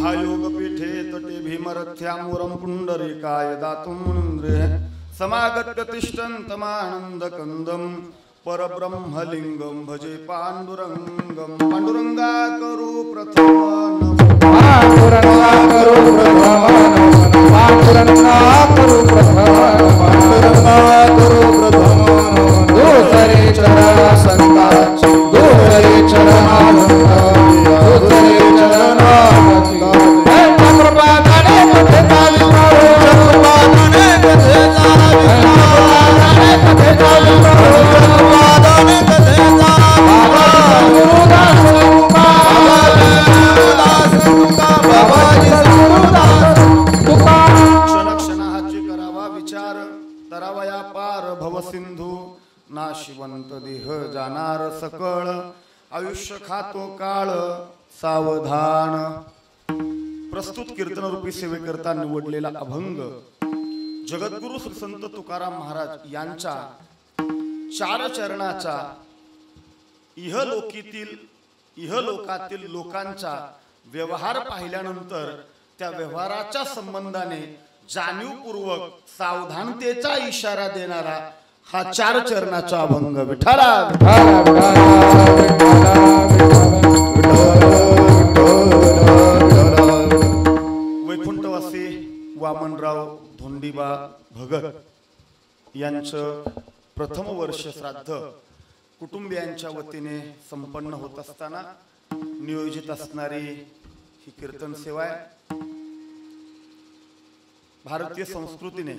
महायोगपीठे तटे भीमरथ्यामूरं पुण्डरीकाय दातुं मुनिन्द्रे समागत्य तिष्ठन्तमानन्दकन्दं परब्रह्मलिङ्गं भजे पाण्डुरङ्गं पाण्डुरङ्गा करो प्रथम पाण्डुरङ्गा करो प्रथम दूसरे चरण संताची दूसरे चरण दूसरे चरण चक्रपादाने कथे चाली चक्रपादाने कथे चाली चक्रपादाने कथे तरावया पार भवसिंधू नाशिवंत देह जाणार सकळ आयुष्य खातो काळ सावधान। प्रस्तुत कीर्तन रूपी सेवेकरता निवडलेला अभंग जगद्गुरु श्री संत तुकाराम महाराज यांच्या चार चरणाचा इहलोकातील लोकांचा व्यवहार पाहिल्यानंतर त्या व्यवहाराच्या संबंधाने जाणीवपूर्वक सावधानतेचा इशारा देणारा हा चार चरणाचा अभंग विठाला वैकुंठवासी वामनराव धोंडीबा भगत यांचं प्रथम वर्ष श्राद्ध कुटुंबियांच्या वतीने संपन्न होत असताना नियोजित असणारी ही कीर्तन सेवा आहे। भारतीय संस्कृतीने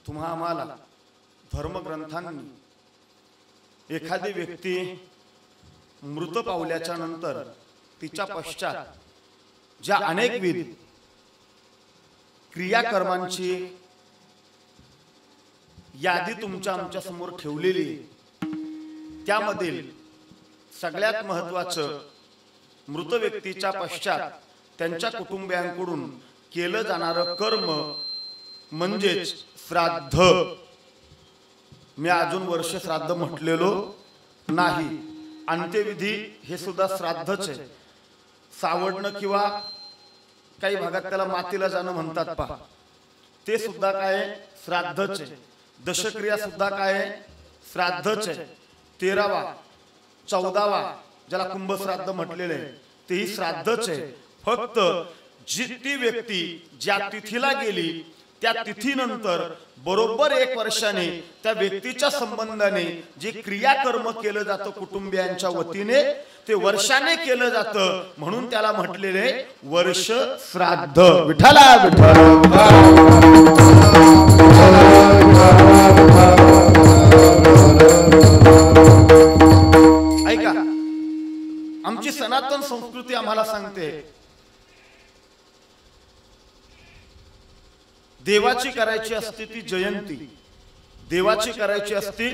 तुम्हा आम्हाला धर्मग्रंथांनी एखादी व्यक्ती मृत पावल्याच्या नंतर तिच्या पश्चात ज्या अनेकविध क्रियाकर्मांची यादी तुमच्या आमच्या समोर ठेवलेली त्यामधील सगळ्यात महत्त्वाचं मृत व्यक्तीच्या पश्चात त्यांच्या कुटुंबियांकडून केलं जाणारं कर्म म्हणजेच श्राद्ध। मी अजून वर्ष श्राद्ध म्हटलेलो नाही। अंत्यविधी हे सुद्धा श्राद्धच आहे। सावडणं किंवा काही भागात त्याला मातीला जाणं म्हणतात पहा, ते सुद्धा काय श्राद्धच आहे। दशक्रिया सुद्धा काय श्राद्धच आहे। 13वा 14वा ज्याला कुंभश्राद्ध म्हटलेले तेही श्राद्धच आहे। फक्त जी ती व्यक्ती ज्या तिथीला गेली त्या तिथीनंतर बरोबर 1 वर्षाने त्या व्यक्तीच्या संबंधाने जे क्रियाकर्म केलं जातं कुटुंबियांच्या वतीने ते वर्षाने केलं जातं, म्हणून त्याला म्हटलेले वर्ष श्राद्ध। विठ्ठला विठ्ठल ऐका, आमची सनातन संस्कृती आम्हाला सांगते देवाची करायची असते ती जयंती, देवाची करायची असती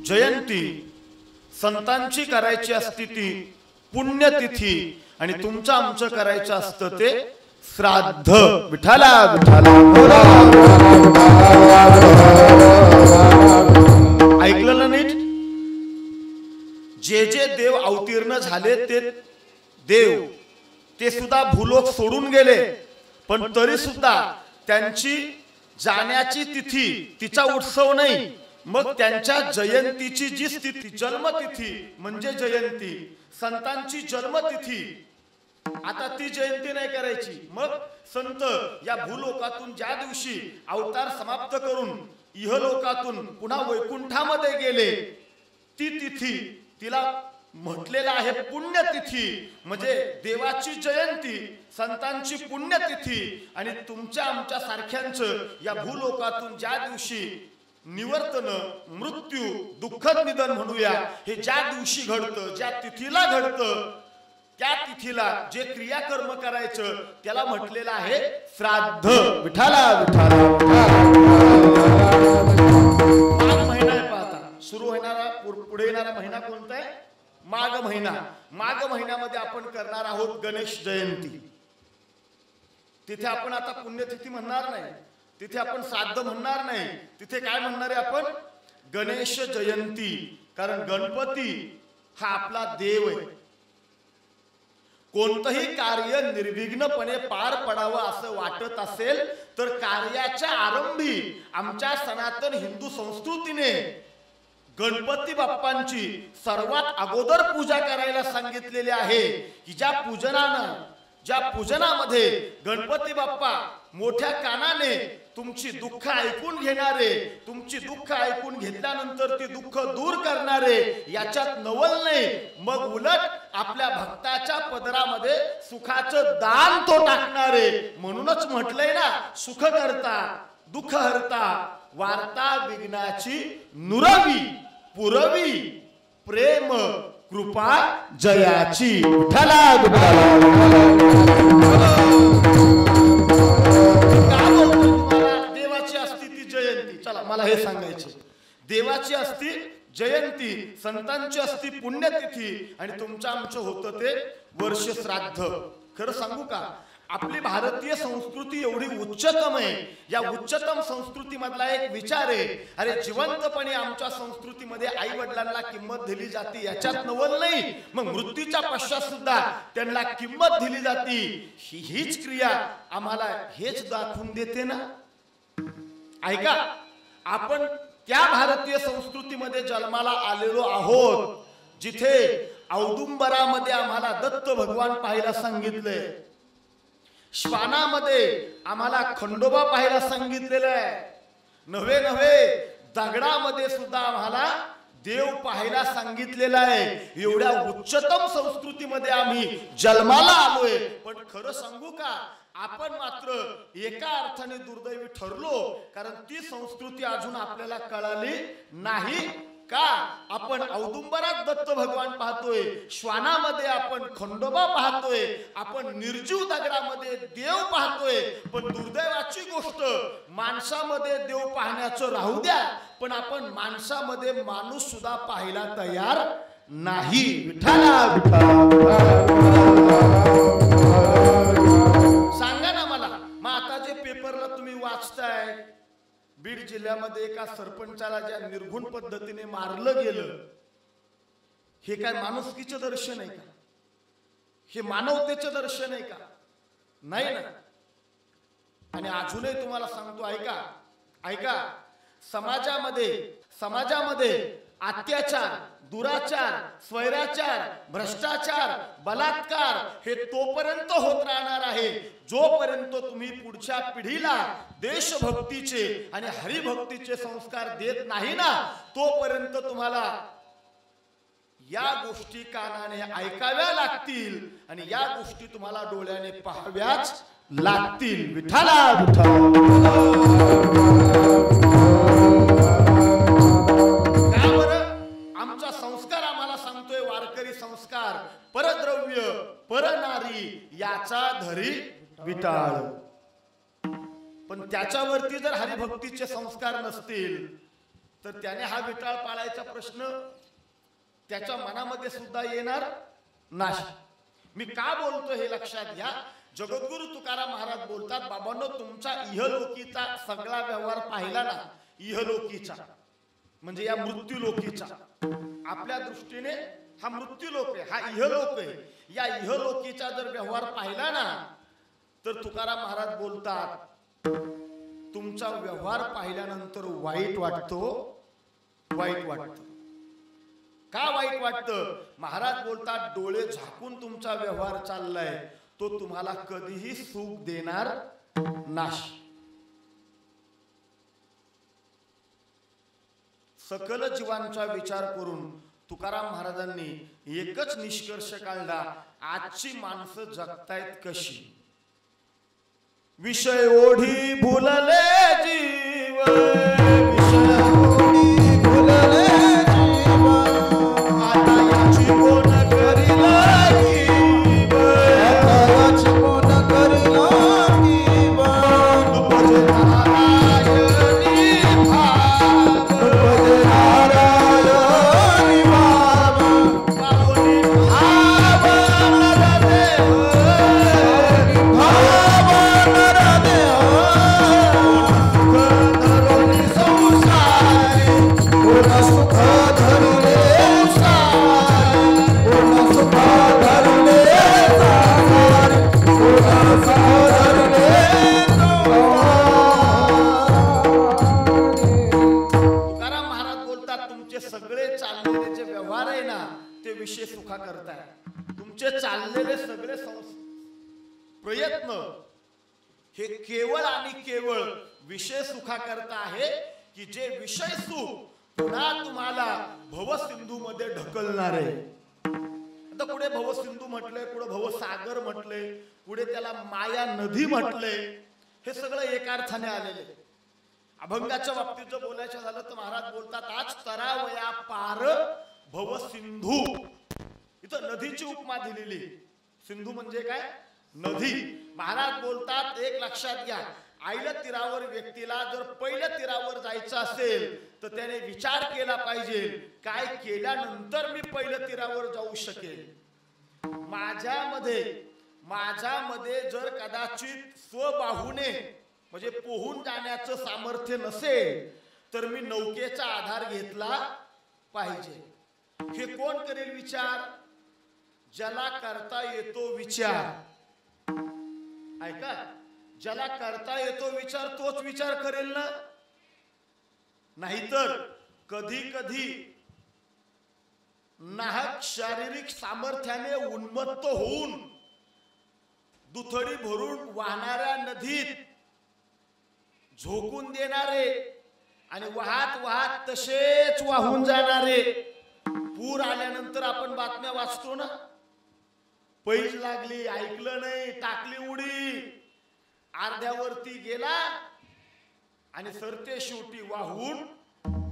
जयंती, संतांची करायची असती ती पुण्यतिथी आणि तुमचं आमचं करायचं असतं ते श्राद्ध। विठ्ठला विठ्ठला ऐकलं ना नीट? जे जे देव अवतीर्ण झाले ते देव ते सुद्धा भूलोक सोडून गेले, पण तरी सुद्धा त्यांची जाण्याची तिथी तिचा उत्सव नाही। मग त्यांच्या जयंतीची जी स्थिती जन्मतिथी म्हणजे जयंती, संतांची जन्मतिथी, आता ती जयंती नाही करायची। मग संत या भूलोकातून ज्या दिवशी अवतार समाप्त करून इहलोकातून पुन्हा वैकुंठामध्ये गेले ती तिथी तिला म्हटलेला आहे पुण्यतिथी, म्हणजे देवाची जयंती, संतांची पुण्यतिथी। आणि तुमच्या आमच्या सारख्यांचं या भूलोकातून ज्या दिवशी निवर्तन मृत्यू दुःखद निधन म्हणूया हे ज्या दिवशी घडतं, ज्या तिथीला घडतं, त्या तिथीला जे क्रियाकर्म करायचं त्याला म्हटलेलं आहे श्राद्ध। विठ्ठला विठ्ठला महिना आहे पाहता सुरू होणारा पुढे येणारा महिना कोणता आहे? माघ महिना। माघ महिन्यामध्ये आपण करणार आहोत गणेश जयंती। तिथे आपण आता पुण्यतिथी म्हणणार नाही, तिथे आपण श्राद्ध म्हणणार नाही, तिथे काय म्हणणार आहे आपण? गणेश जयंती। कारण गणपती हा आपला देव आहे। कोणतंही कार्य निर्विघ्नपणे पार पडावं असं वाटत असेल तर कार्याच्या आरंभी आमच्या सनातन हिंदू संस्कृतीने गणपती बाप्पांची सर्वात अगोदर पूजा करायला सांगितलेली आहे की ज्या पूजनामध्ये गणपती बाप्पा मोठ्या कानाने तुमची दुःख ऐकून घेणारे, तुमची दुःख ऐकून घेतल्यानंतर ती दुःख दूर करणारे, याच्यात नवल नाही, मग उलट आपल्या भक्ताच्या पदरामध्ये सुखाचं दान तो टाकणारे. म्हणूनच म्हटलंय ना, सुख करता दुःख हरता वार्ता विघ्नाची नुरवी पुरवी प्रेम कृपा जयाची. देवाची असती ती जयंती. चला मला हे सांगायचे, देवाची असती जयंती, संतांची असती पुण्यतिथी आणि तुमचं आमचं होतं ते वर्ष श्राद्ध. खरं सांगू का, आपली भारतीय संस्कृती एवढी उच्चतम आहे. या उच्चतम संस्कृती मधला एक विचार आहे, अरे जिवंतपणे आमच्या संस्कृतीमध्ये आई वडिलांना किंमत दिली जाते, याच्यात नवल नाही, मग मृत्यूच्या पश्चात सुद्धा त्यांना किंमत दिली जाते. हीच क्रिया आम्हाला हेच दाखवून देते ना. ऐका, आपण त्या भारतीय संस्कृतीमध्ये जन्माला आलेलो आहोत जिथे औदुंबरामध्ये आम्हाला दत्त भगवान पाहायला सांगितलंय, श्वानामध्ये आम्हाला खंडोबा पाहायला सांगितलेलं आहे, नव्हे दगडामध्ये सुद्धा आम्हाला देव पाहायला सांगितलेला आहे. एवढ्या उच्चतम संस्कृतीमध्ये आम्ही जन्माला आलोय. पण खरं सांगू का, आपण मात्र एका अर्थाने दुर्दैवी ठरलो, कारण ती संस्कृती अजून आपल्याला कळाली नाही. का आपण औदुंबरात दत्त भगवान पाहतोय, श्वानामध्ये आपण खंडोबा पाहतोय, आपण निर्जीव दगडामध्ये देव पाहतोय. पण दुर्दैवाची गोष्ट, माणसामध्ये देव पाहण्याचं राहू द्या, पण आपण माणसामध्ये माणूस सुद्धा पाहायला तयार नाही. सांगा ना मला, मग आता जे पेपरला तुम्ही वाचताय, बीड जिल्ह्यामध्ये एका सरपंचाला ज्या निर्घुण पद्धतीने मारलं गेलं, हे काय माणुसकीचं दर्शन आहे का? हे मानवतेचं दर्शन आहे का? नाही ना. आणि अजूनही तुम्हाला सांगतो, ऐका, समाजामध्ये अत्याचार, दुराचार, स्वैराचार, भ्रष्टाचार, बलात्कार हे तोपर्यंत होत राहणार आहे जोपर्यंत तुम्ही पुढच्या पिढीला देशभक्तीचे आणि हरिभक्तीचे संस्कार देत नाही ना, तोपर्यंत तुम्हाला या गोष्टी कानाने ऐकाव्या लागतील आणि या गोष्टी तुम्हाला डोळ्याने पाहाव्याच लागतील. विठ्ठला आमचा संस्कार आम्हाला सांगतोय, वारकरी संस्कार, परद्रव्य परनारी याचा धरी विटाळ. पण त्याच्यावरती जर हरिभक्तीचे संस्कार नसतील तर त्याने हा विटाळ पाळायचा प्रश्न त्याच्या मनामध्ये सुद्धा येणार नाही. मी का बोलतो हे लक्षात घ्या. जगद्गुरु तुकाराम महाराज बोलतात, बाबांनो, तुमचा इहलोकीचा सगळा व्यवहार पाहिला ना, इहलोकीचा म्हणजे या मृत्यूलोकीचा, आपल्या दृष्टीने हा मृत्यूलोक आहे, हा इहलोक आहे. या इहलोकीचा जर व्यवहार पाहिला ना, तर तुकाराम महाराज बोलतात, तुमचा व्यवहार पाहिल्यानंतर वाईट वाटतो. का वाईट वाटतं? महाराज बोलतात, डोळे झाकून तुमचा व्यवहार चाललाय, तो तुम्हाला कधीही सुख देणार नाही. सकल जीवांचा विचार करून तुकाराम महाराजांनी एकच निष्कर्ष काढला, आजची माणसं जगतायत कशी. विषय ओढी भुलले जीव, विषय ओढी भुलले जीव, आता याची कोण करीला जीव, आता याची कोण करीला जीव. दुपज नारायणी भाव, दुपज नारायणी भाव, पावनी भाव नरदेव, भाव नरदेव, सुख धरोनी केलेले सगळे प्रयत्न हे केवळ आणि केवळ विषय सुखाकरता आहे, की जे विषय सुख पुन्हा तुम्हाला भवसिंधू मध्ये ढकलणार आहे. आता पुढे भवसिंधू म्हटले, पुढे भवसागर म्हटले, पुढे त्याला माया नदी म्हटले. हे सगळं एका अर्थाने आलेले. अभंगाच्या बाबतीत जर बोलायचं झालं तर महाराज बोलतात, आज तरावया पार भवसिंधू. इथं नदीची उपमा दिलेली. सिंधू म्हणजे काय? नदी. महाराज बोलतात, एक लक्षात घ्या, आईल्या तीरावर व्यक्तीला जर पहिल्या तीरावर जायचं असेल तर त्याने विचार केला पाहिजे, काय केल्यानंतर मी पहिल्या तीरावर जाऊ शकेल. माझ्यामध्ये जर कदाचित स्वबाहूने म्हणजे पोहून जाण्याचं सामर्थ्य नसेल तर मी नौकेचा आधार घेतला पाहिजे. हे कोण करेल विचार? ज्याला करता येतो विचार. ऐका, ज्याला करता येतो विचार तोच विचार करेल ना. नाहीतर कधी कधी नाहक शारीरिक सामर्थ्याने उन्मत्त होऊन दुथडी भरून वाहणाऱ्या नदीत झोकून देणारे आणि वाहत वाहत तसेच वाहून जाणारे. पूर आल्यानंतर आपण बातम्या वाचतो ना, पैज लागली, ऐकलं नाही, टाकली उडी, अर्ध्यावरती गेला आणि सरते शेवटी वाहून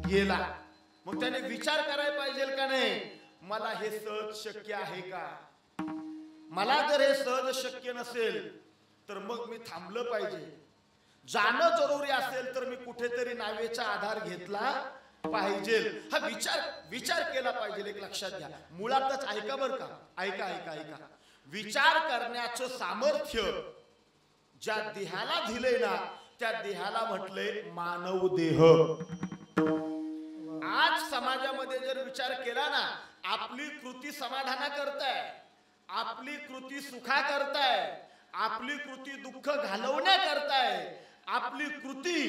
गेला. मग त्याने विचार करायला पाहिजे का नाही, मला हे सहज शक्य आहे का? मला जर हे सहज शक्य नसेल तर मग मी थांबलं पाहिजे. जाणं जरुरी असेल तर मी कुठेतरी नावेचा आधार घेतला पाहिजे. हा विचार केला पाहिजे. एक लक्षात घ्या, मुळातच ऐका बर का, ऐका ऐका ऐका. विचार करण्याचं सामर्थ्य ज्या देहाला दिले ना, त्या देहाला म्हटले मानव देह. आज समाजामध्ये जर विचार केला ना, आपली कृती समाधाना करताय, आपली कृती सुखा करताय, आपली कृती दुःख घालवण्या करताय, आपली कृती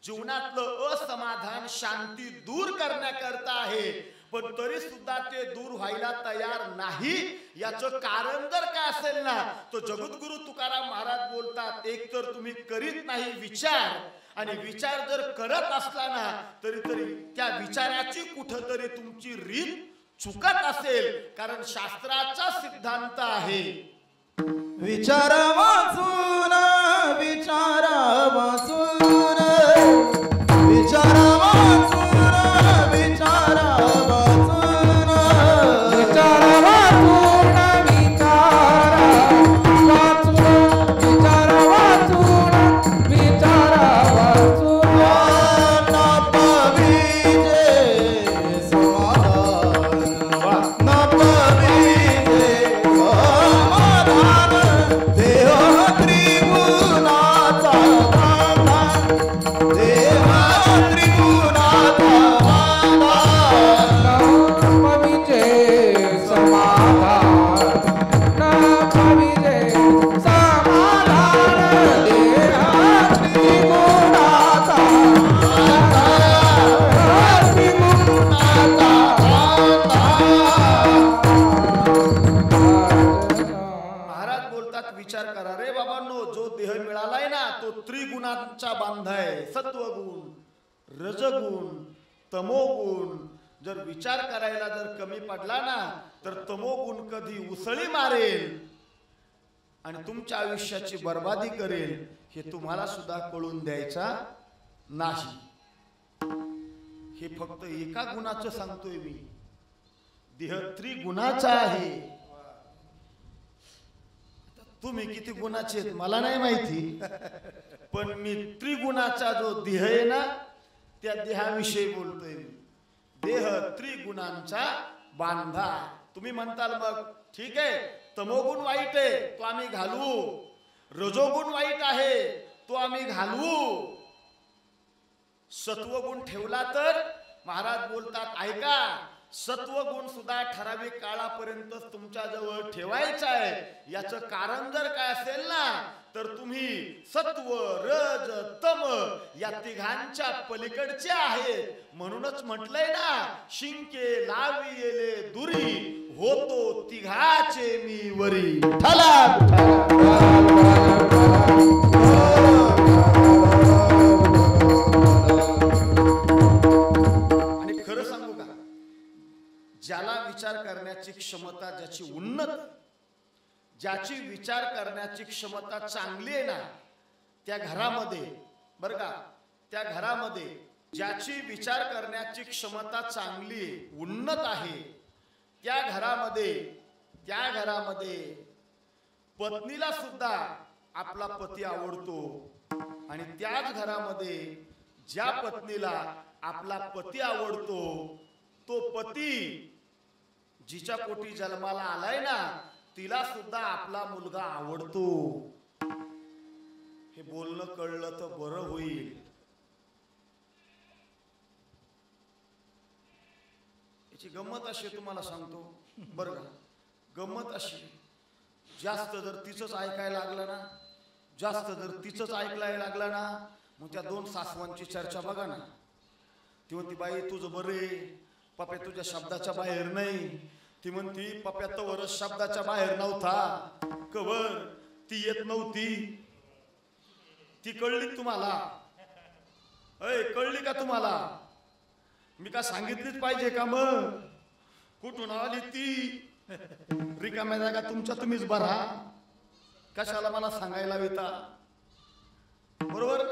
जीवनातलं असमाधान शांती दूर करण्याकरता आहे. पण तरी सुद्धा ते दूर व्हायला तयार नाही. याचं कारण जर काय असेल ना, तो जगद्गुरु तुकाराम महाराज बोलतात, एक तर तुम्ही करीत नाही विचार, आणि विचार जर करत असला ना तरी त्या विचाराची कुठंतरी तुमची रीत चुकत असेल. कारण शास्त्राचा सिद्धांत आहे, विचार वाचून विचार वाचून विचार वाचून विचार वाचून विचार वाचून विचार वाचून विचार वाचून विचार वाचून न पाविजे समाधान न पाविजे समाधान देह त्रिगुणाचा देह त्रिगुणाचा पाविजे समाधान न पाविजे समाधान देह त्रिगुणाचा महाराज बोलतात, विचार करा रे बाबांनो. जो देह मिळालाय ना तो त्रिगुणांचा बांधाय. सत्वगुण, रजगुण, तमोगुण. जर विचार करायला जर कमी पडला ना तर तमोगुण कधी उसळी मारेल आणि तुमच्या आयुष्याची बर्बादी करेल. हे तुम्हाला सुद्धा कळून द्यायचा नाही. हे फक्त एका गुणाचं सांगतोय मी. देह त्रिगुणाचा आहे. तुम्ही किती गुणाचे आहेत मला नाही माहिती, पण मी त्रिगुणाचा जो देह आहे ना त्या देहाविषयी बोलतोय मी. देह त्रिगुणांचा बांधा. तुम्ही म्हणताल मग ठीक आहे, तमोगुण वाईट आहे तो आम्ही घालवू, रजोगुण वाईट आहे तो आम्ही घालवू, सत्वगुण ठेवला तर महाराज बोलतात ऐका, सत्वगुण सुद्धा ठराविक काळापर्यंत तुमच्या जवळ ठेवायचा आहे. याचं कारण जर काय असेल ना तर तुम्ही सत्व रज तम या तिघांच्या पलीकडचे आहेत. म्हणूनच म्हटलंय ना, शिंके लावी येले दुरी होतो तिघाचे मी वरी. आणि खरं सांगू का, ज्याला विचार करण्याची क्षमता, ज्याची उन्नत, ज्याची विचार करण्याची क्षमता चांगली आहे ना, त्या घरामध्ये बरं का, त्या घरामध्ये ज्याची विचार करण्याची क्षमता चांगली उन्नत आहे, त्या घरामध्ये पत्नीला सुद्धा आपला पती आवडतो. आणि त्याच घरामध्ये ज्या पत्नीला आपला पती आवडतो, तो पती जिच्या पोटी जन्माला आलाय ना, तिला सुद्धा आपला मुलगा आवडतो. हे बोलणं कळलं तर बरं होईल. याची गंमत अशी तुम्हाला सांगतो बरं का, गंमत अशी, जास्त जर तिचंच ऐकायला लागलं ना, जास्त जर तिचंच ऐकायला लागलं ना, मग त्या दोन सासवांची चर्चा बघा ना. ती म्हणती बाई तुझं बरे, पप्या तुझ्या शब्दाच्या बाहेर नाही. ती म्हणती पप्या तवरच शब्दाच्या बाहेर नव्हता, कवर ती येत नव्हती. ती कळली तुम्हाला? अय कळली का तुम्हाला? मी का सांगितलीच पाहिजे का? मग कुठून आली ती? रिकाम्या जागा तुमच्या तुम्हीच भरा, कशाला मला सांगायला येता? बरोबर.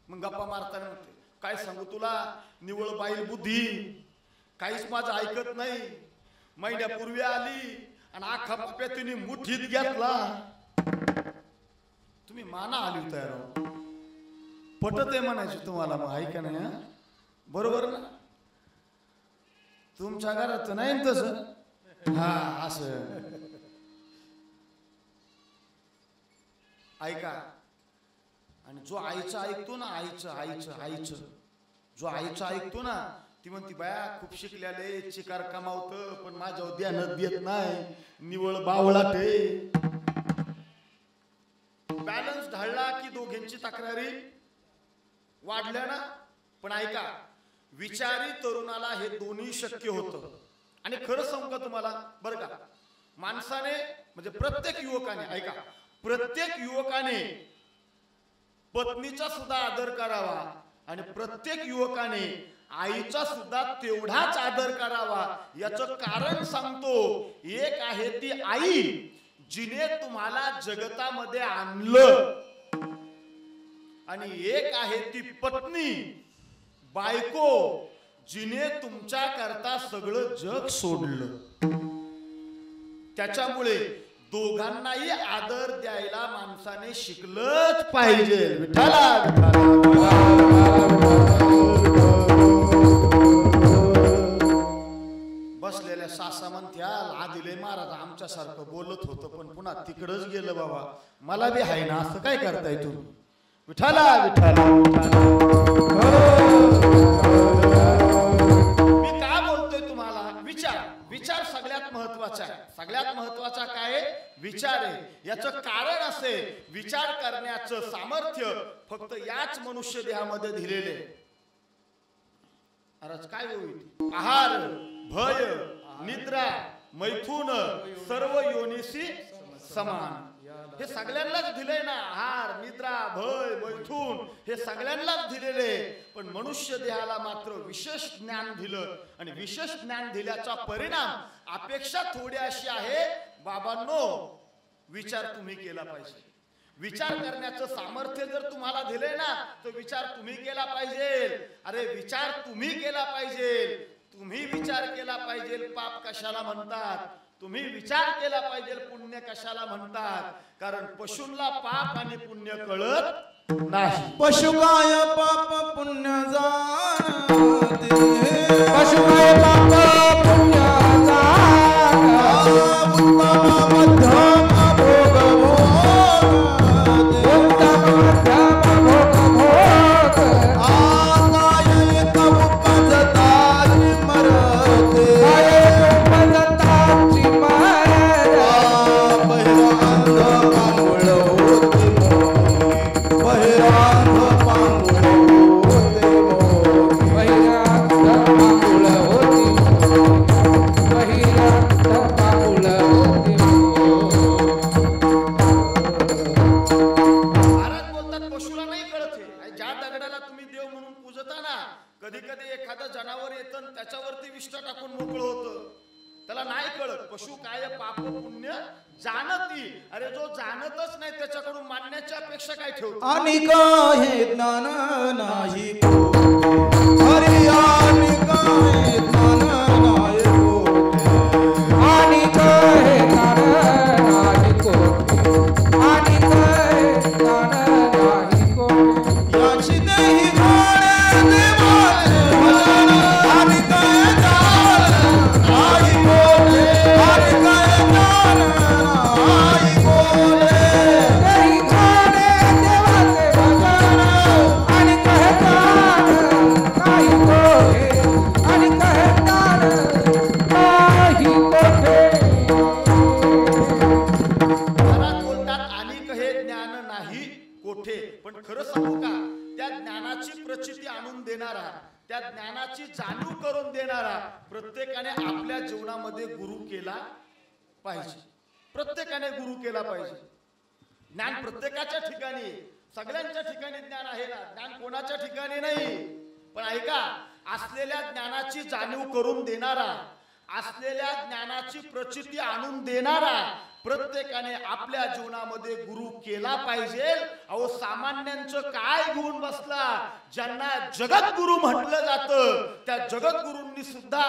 मग गप्पा मारताना म्हणते काय सांगू तुला, निवळ बाईल बुद्धी, काहीच माझं ऐकत नाही. महिन्यापूर्वी आली आणि आखा पप्या तिने मुठीत घेतला. तुम्ही माना आली तयार पटत आहे म्हणायची तुम्हाला, मग ऐका नाही. बरोबर ना? तुमच्या घरात नाही तसं. हा असं ऐका. आणि जो आईचं ऐकतो ना, आईचं जो आईचं ऐकतो ना, ती म्हणती बाया खूप शिकल्याले, चिकार कमावतं, पण माझ्यावर ध्यानच देत नाही, निवळ बावळाटे. बॅलन्स ढळला की दोघांची तक्रारी वाढल्या ना. पण ऐका, विचारी तरुणाला हे दोन्ही शक्य होतं. आणि खरं सांगू का तुम्हाला बरं का, माणसाने म्हणजे प्रत्येक युवकाने, ऐका, प्रत्येक युवकाने पत्नीचा सुद्धा आदर करावा आणि प्रत्येक युवकाने आईचा सुद्धा तेवढाच आदर करावा. याचं कारण सांगतो. एक आहे ती आई, जिने तुम्हाला जगतामध्ये आणलं, आणि एक आहे ती पत्नी, बायको, जिने तुमच्या करता सगळं जग सोडलं. त्याच्यामुळे दोघांनाही आदर द्यायला माणसाने शिकलंच पाहिजे. बसलेल्या सासा म्हणत्याल आदिले महाराज आमच्यासारखं बोलत होतं पण पुन्हा तिकडच गेलं बाबा, मला बी आहे ना, असं काय करताय तुम्ही? विठाला विठाला मी का बोलतोय तुम्हाला? विचार सगळ्यात महत्वाचा आहे. सगळ्यात महत्वाचा काय? विचार आहे. याचं कारण असे, विचार करण्याचं सामर्थ्य फक्त याच मनुष्य देहामध्ये दिलेले. अरे काय होईल? आहार, भय, निद्रा, मैथुन सर्व योनिसी समान. हे सगळ्यांनाच दिले ना. आहार, निद्रा, भय, मैथुन हे सगळ्यांनाच दिलेले. पण मनुष्य देहाला मात्र विशेष ज्ञान दिलं. आणि विशेष ज्ञान दिल्याचा परिणाम अपेक्षा थोडी अशी आहे, बाबांनो विचार तुम्ही केला पाहिजे. विचार करण्याचं सामर्थ्य जर तुम्हाला दिले ना, तर विचार तुम्ही केला पाहिजे. अरे विचार तुम्ही केला पाहिजे. तुम्ही विचार केला पाहिजे. पाप कशाला म्हणतात? तुम्ही विचार केला पाहिजे. पुण्य कशाला म्हणतात? कारण पशूंना पाप आणि पुण्य कळत नाही. पशु काय पाप पुण्य जाणते, पशु काय पाप पुण्य जाणते, उत्तम मध्यम भोग भोग, उत्तम मध्यम भोग भोग, आकाय एक उपजता काय पाप पुण्य जाणती. अरे जो जाणतच नाही त्याच्याकडून मानण्याची अपेक्षा काय ठेवतो. आणि काय ज्ञान नाही हरी आणि काय ज्ञान नाही आणि काय ज्ञान नाही आणि काय ज्ञान नाही याची नाही घोडे देवाचे भजन आणि काय ज्ञान नाही बोले आणि काय ज्ञान नाही बोले नाही घोडे देवाचे भजन आणि काय ज्ञान नाही बोले आणि काय ज्ञान नाही बोले. घरात बोलतात अनेक हे ज्ञान नाही कोठे. पण खरं सांगू का त्या ज्ञानाची प्रचिती आणून देणारा त्या ज्ञानाची जाणीव करून देणारा प्रत्येकाने आपल्या जीवनामध्ये गुरु केला पाहिजे. प्रत्येकाने गुरु केला पाहिजे. ज्ञान प्रत्येकाच्या ठिकाणी सगळ्यांच्या ठिकाणी ज्ञान आहे ना. ज्ञान कोणाच्या ठिकाणी नाही. पण ऐका असलेल्या ज्ञानाची जाणीव करून देणारा असलेल्या ज्ञानाची प्रचिती आणून देणारा प्रत्येकाने आपल्या जीवनामध्ये गुरु केला पाहिजे. अहो सामान्यांचं काय घेऊन बसला. ज्यांना जगद्गुरु म्हटलं जातं त्या जगद्गुरूंनी सुद्धा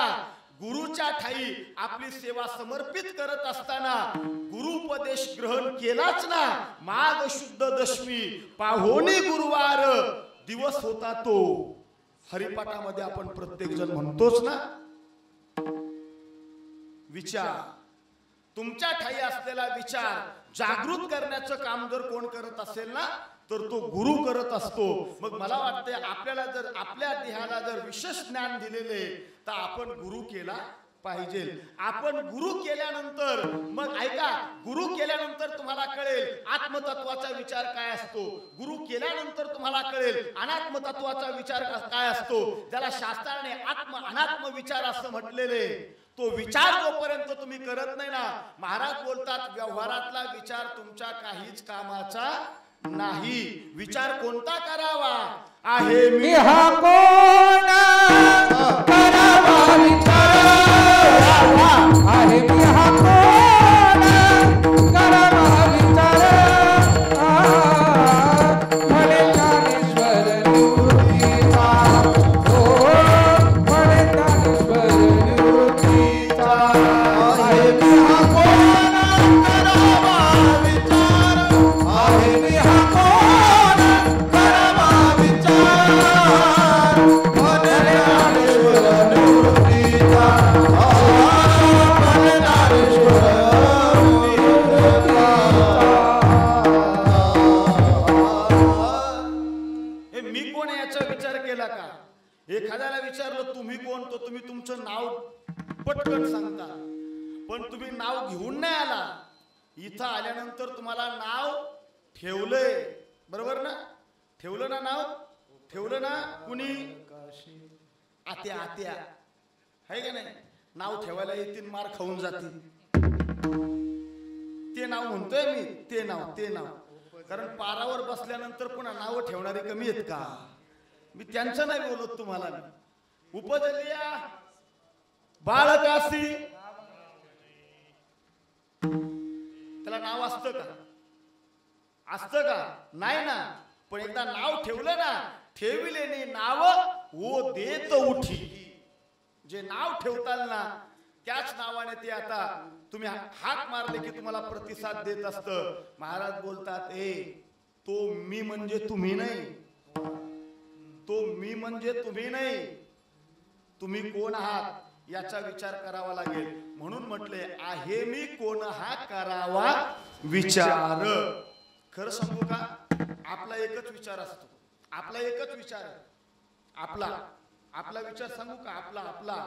गुरुच्या ठाई आपली सेवा समर्पित करत असताना गुरुपदेश ग्रहण केलाच ना. माघ शुद्ध दशमी पाहोनी गुरुवार दिवस होता तो. हरिपाठामध्ये आपण प्रत्येक जण म्हणतोच ना. विचार तुमच्या ठाई असलेला विचार जागृत करण्याचं काम जर कोण करत असेल ना तर तो गुरु करत असतो. मग मला वाटते आपल्याला जर आपल्या देहाला जर विशेष ज्ञान दिलेले तर आपण गुरु केला पाहिजे. आपण गुरु केल्यानंतर मग ऐका गुरु केल्यानंतर तुम्हाला कळेल आत्मतत्वाचा विचार काय असतो. गुरु केल्यानंतर तुम्हाला कळेल अनात्मतत्वाचा विचार काय असतो. ज्याला शास्त्राने आत्म अनात्म विचार असं म्हटलेले तो विचार जोपर्यंत तुम्ही करत नाही ना. महाराज बोलतात व्यवहारातला विचार तुमच्या काहीच कामाचा नाही. विचार कोणता करावा आहे मी हा कोण करावा विचार आहे मी हा कोण करावा विचार म्हणे ज्ञानेश्वर निवृत्तीचा हो म्हणे ज्ञानेश्वर निवृत्तीचा आहे मी हा कोण करावा विचार आहे मी हा कोण करावा विचार म्हणे ज्ञानेश्वर निवृत्तीचा मी कोण याचा विचार केला का. एखाद्याला विचारलं तुम्ही कोण तो तुम्ही तुमचं नाव पटकन सांगता. पण तुम्ही नाव घेऊन नाही आला. इथं आल्यानंतर तुम्हाला नाव ठेवलंय बरोबर ना. ठेवलं ना नाव ठेवलं ना. कुणी आत्या आत्या आहे का नाही. नाव ठेवायला येतील मार खाऊन जातील. ते नाव म्हणतोय मी ते नाव कारण पारावर बसल्यानंतर पुन्हा नाव ठेवणारे कमी आहेत का. मी त्यांचं नाही बोलत तुम्हाला. उपजलिया बाळकासी त्याला नाव असतं का. असतं का नाही ना. पण एकदा नाव ठेवलं ना ठेविलेली नाव ओ देत उठी. जे नाव ठेवताल ना त्याच नावाने ते आता तुम्ही हाक मारले की तुम्हाला प्रतिसाद देत असतं. महाराज बोलतात ए तो मी म्हणजे तुम्ही नाही. तो मी म्हणजे तुम्ही नाही. तुम्ही कोण आहात याचा विचार करावा लागेल. म्हणून म्हटले आहे मी कोण हा करावा विचार. खरं सांगू का आपला एकच विचार असतो. आपला एकच विचार आपला विचार सांगू का आपला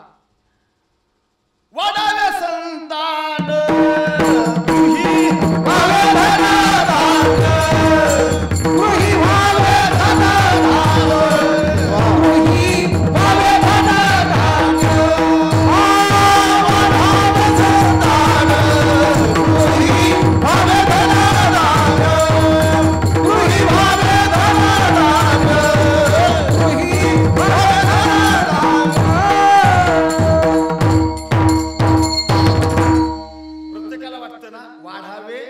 वडावे संतान तुही भावे धनाधान तुही भावे धनाधान तुही भावे धनाधान वडावे संतान तुही भावे धनाधान तुही भावे धनाधान तुही भावे धनाधान. वाढावे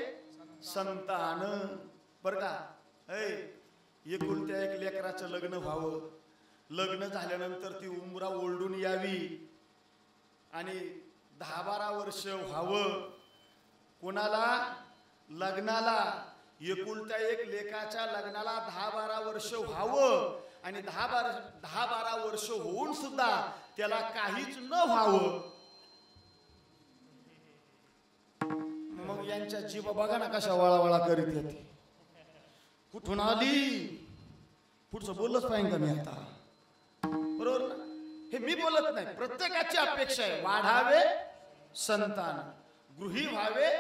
संतान. बर का, एकुलत्या एक लेकराचं लग्न व्हावं, लग्न झाल्यानंतर ती उमरा ओरडून यावी आणि 10-12 वर्ष व्हावं. कोणाला? लग्नाला. एकुलत्या एक लेकाच्या लग्नाला 10-12 वर्ष व्हावं आणि 10-12 वर्ष होऊन सुद्धा त्याला काहीच न व्हावं. मग यांच्या जीव बघा ना कशा वळावळा करीत येते. कुठून आली? पुढचं बोललंच पाहिजे का मी आता? बरोबर ना? हे मी बोलत नाही, प्रत्येकाची अपेक्षा आहे. वाढावे संतान, गृही व्हावे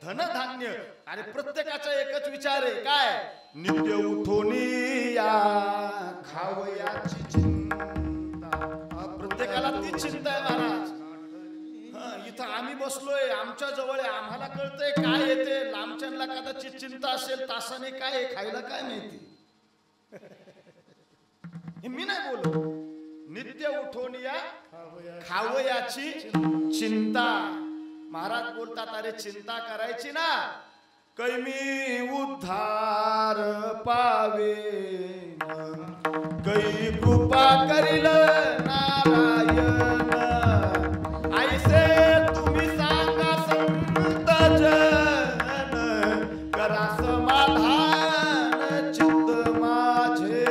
धनधान्य. अरे प्रत्येकाचा एकच विचार आहे, काय? नित्य उठोनी या खावयाची चिंता. प्रत्येकाला ती चिंता आहे महाराज. इथं आम्ही बसलोय, आमच्या जवळ आहे, आम्हाला कळतंय काय येते. लांबच्यांना कदाचित चिंता असेल तासाने काय खायला काय माहिती. हे मी नाही बोललो. नित्य उठून या खावयाची चिंता. महाराज बोलतात, अरे चिंता करायची ना, कैमी उद्धार पावे, कै कृपा करील नारायण. ऐसे तुम्ही सांगा संत जन, करा समाधान चित्त माझे.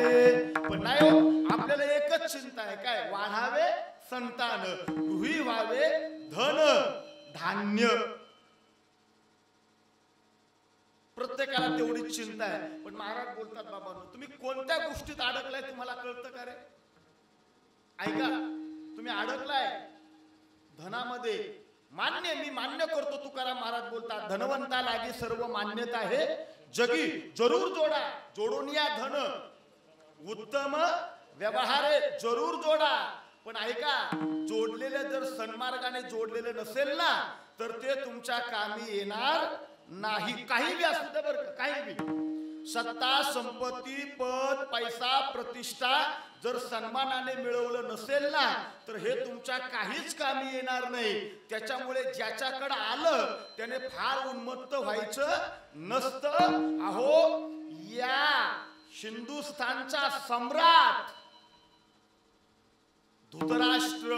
पण नाही हो, आपल्याला एकच चिंता आहे, काय? वाढावे संतान, गृही व्हावे धन धान्य. प्रत्येकाला तेवढीच चिंता आहे. पण महाराज बोलतात, बाबांनो तुम्ही कोणत्या गोष्टीत अडकलाय तुम्हाला कळतं का रे? ऐका, तुम्ही अडकलाय धनामध्ये. मान्य, मी मान्य करतो. तुकाराम महाराज बोलतात, धनवंता लागी सर्व मान्यता आहे जगी, जरूर जोडा जोडून या धन, उत्तम व्यवहारे जरूर जोडा. पण ऐका, जोडलेले जर सन्मार्गाने जोडलेले नसेल ना, तर ते तुमच्या कामी येणार नाही. काही बी असू दे बरं, काही बी. सत्ता, संपत्ती, पद, पैसा, प्रतिष्ठा जर सन्मानाने मिळवलं नसेल ना, तर हे तुमच्या काहीच कामी येणार नाही. त्याच्यामुळे ज्याच्याकडे आलं त्याने फार उन्मत्त व्हायचं नसतं. अहो, या हिंदुस्थानचा सम्राट धृतराष्ट्र,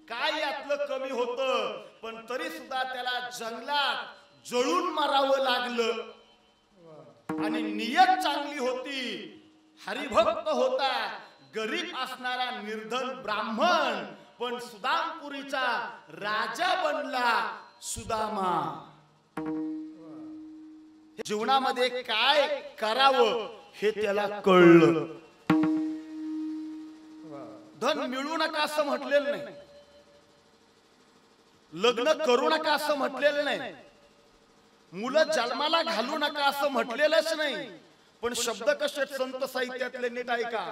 काय यातलं कमी होतं, पण तरी सुद्धा त्याला जंगलात जळून मारावं लागलं. आणि नियत चांगली होती, हरिभक्त होता, गरीब असणारा निर्धन ब्राह्मण, पण सुदामपुरीचा राजा बनला सुदामा. जीवनामध्ये काय करावं हे त्याला कळलं. धन मिळू नका असं म्हटलेलं नाही, लग्न करू नका असं म्हटलेलं नाही, मुलं जन्माला घालू नका असं म्हटलेलंच नाही. पण शब्द कसे संत साहित्यातले नीट ऐका.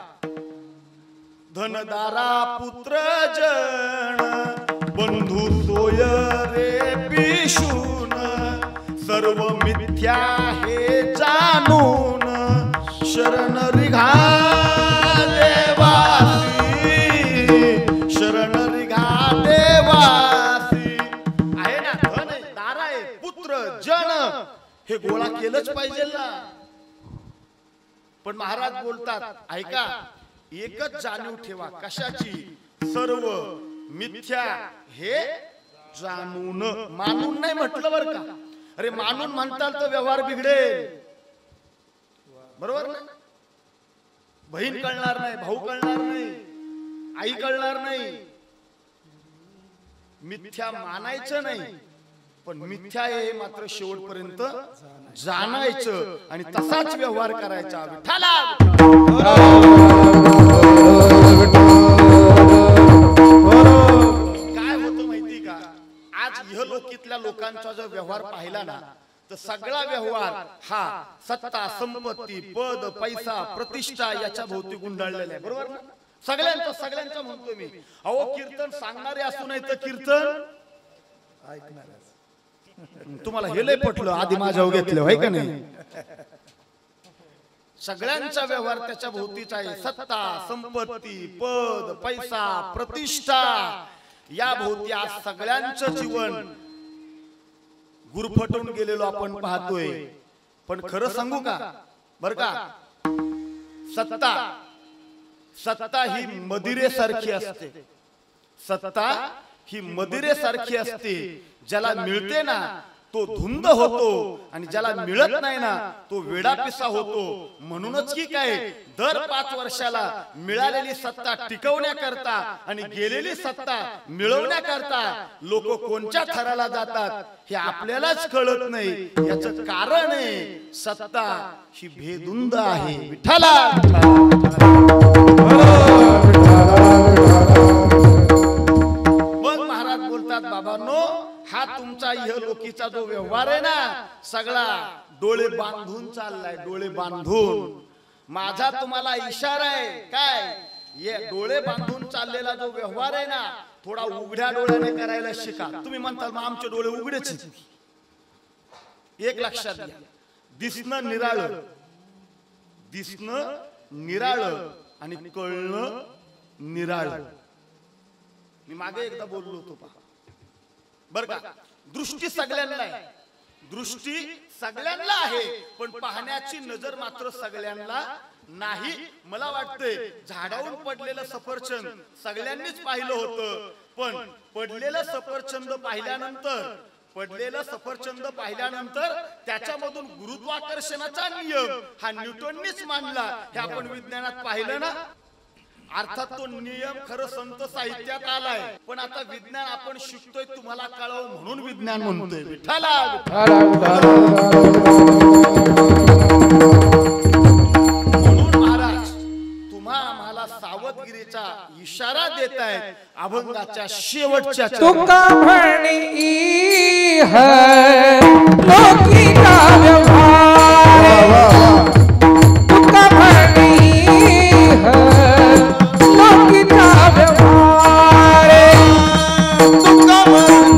धनदारा पुत्र जन, बंधू सोय रे पिशून, सर्व मिथ्या हे जाणून, शरण रिघा देवासी, शरण रिघा देवासी. आहे ना, धन आहे, दारा आहे, पुत्र जन, हे गोळा केलंच पाहिजे ना. पण महाराज बोलतात, ऐका, एकच जाणीव ठेवा. कशाची? सर्व मिथ्या हे जाणून. मानून नाही म्हटलं बरं का. अरे मानून म्हणताल तर व्यवहार बिघडेल, बरोबर ना? बहीण कळणार नाही, भाऊ कळणार नाही, आई कळणार नाही. मिथ्या मानायचं नाही, पण मिथ्या हे मात्र शेवटपर्यंत जाणायचं आणि तसाच व्यवहार करायचा. विठ्ठला काय होतं माहिती का? आज इहलोकीतल्या लोकांचा जर व्यवहार पाहिला ना, तर सगळा व्यवहार हा सत्ता, संपत्ती, पद, पैसा, प्रतिष्ठा याच्या भोवती गुंडाळलेला आहे, बरोबर ना? सगळ्यांचा म्हणतो मी. अहो, कीर्तन सांगणारे असू नाही तर कीर्तन ऐकणार. तुम्हाला हे लय पटलं, आधी माझ्या घेतलं होय का नाही? सगळ्यांचा व्यवहार त्याच्या भोवतीच आहे. सत्ता, संपत्ती, पद, पैसा, प्रतिष्ठा या भोवती आज सगळ्यांचं जीवन गुरफटून गेलेलो आपण पाहतोय. पण खरं सांगू का बर का, सत्ता ही मदिरेसारखी असते. सत्ता ही मदिरेसारखी असते. ज्याला मिळते ना तो धुंद होतो आणि ज्याला मिळत नाही ना तो वेडापिसा होतो. म्हणूनच की काय दर 5 वर्षाला मिळालेली सत्ता टिकवण्याकरता आणि गेलेली सत्ता मिळवण्याकरता लोक कोणत्या थराला जातात हे आपल्यालाच कळत नाही. याचं कारण आहे सत्ता ही भेदुंद आहे. विठ्ठला मग महाराज बोलतात, बाबांनो हा तुमचा इहलोकीचा जो व्यवहार आहे ना सगळा डोळे बांधून चाललाय. डोळे बांधून. माझा तुम्हाला इशारा आहे काय, ये डोळे बांधून चाललेला जो व्यवहार आहे ना थोडा उघड्या डोळ्याने करायला शिका. तुम्ही म्हणताल मग आमचे डोळे उघडेच. एक लक्षात घ्या, दिसणं निराळं आणि कळणं निराळं. मी मागे एकदा बोललो होतो पहा बर का. दृष्टी सगळ्यांना आहे, दृष्टी सगळ्यांना आहे, पण पाहण्याची नजर मात्र सगळ्यांना नाही. मला वाटतंय झाडावरून पडलेलं सफरचंद सगळ्यांनीच पाहिलं होतं, पण पडलेलं सफरचंद पाहिल्यानंतर त्याच्यामधून गुरुत्वाकर्षणाचा नियम हा न्यूटननीच मांडला. हे आपण विज्ञानात पाहिलं ना. अर्थात तो नियम खरं संत साहित्यात आलाय, पण आता विज्ञान आपण शिकतोय तुम्हाला कळावं म्हणून विज्ञान म्हणतोय. विठ्ठला म्हणून महाराज तुम्हा आम्हाला सावधगिरीचा इशारा देत आहेत. अभंगाच्या शेवटच्या तुका म्हणी है लोकीचा व्यवहार. तुका म्हणी है लोकीचा व्यवहार. तुका म्हणी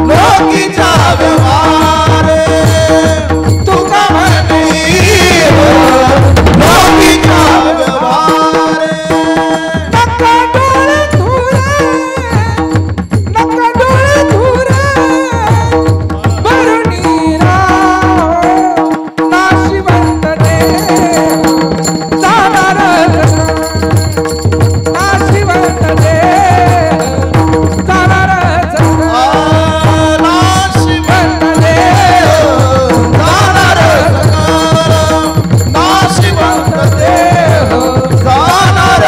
लोकीचा व्यवहार. तुका म्हणी लोकीचा व्यवहार. नका डोळे धुरे, नका डोळे धुरे, भरुणी राव नाशिवंत देव जाणार नाशिवंत देव जाणार नाशिवंत देव जाणार नाशिवंत देव जाणार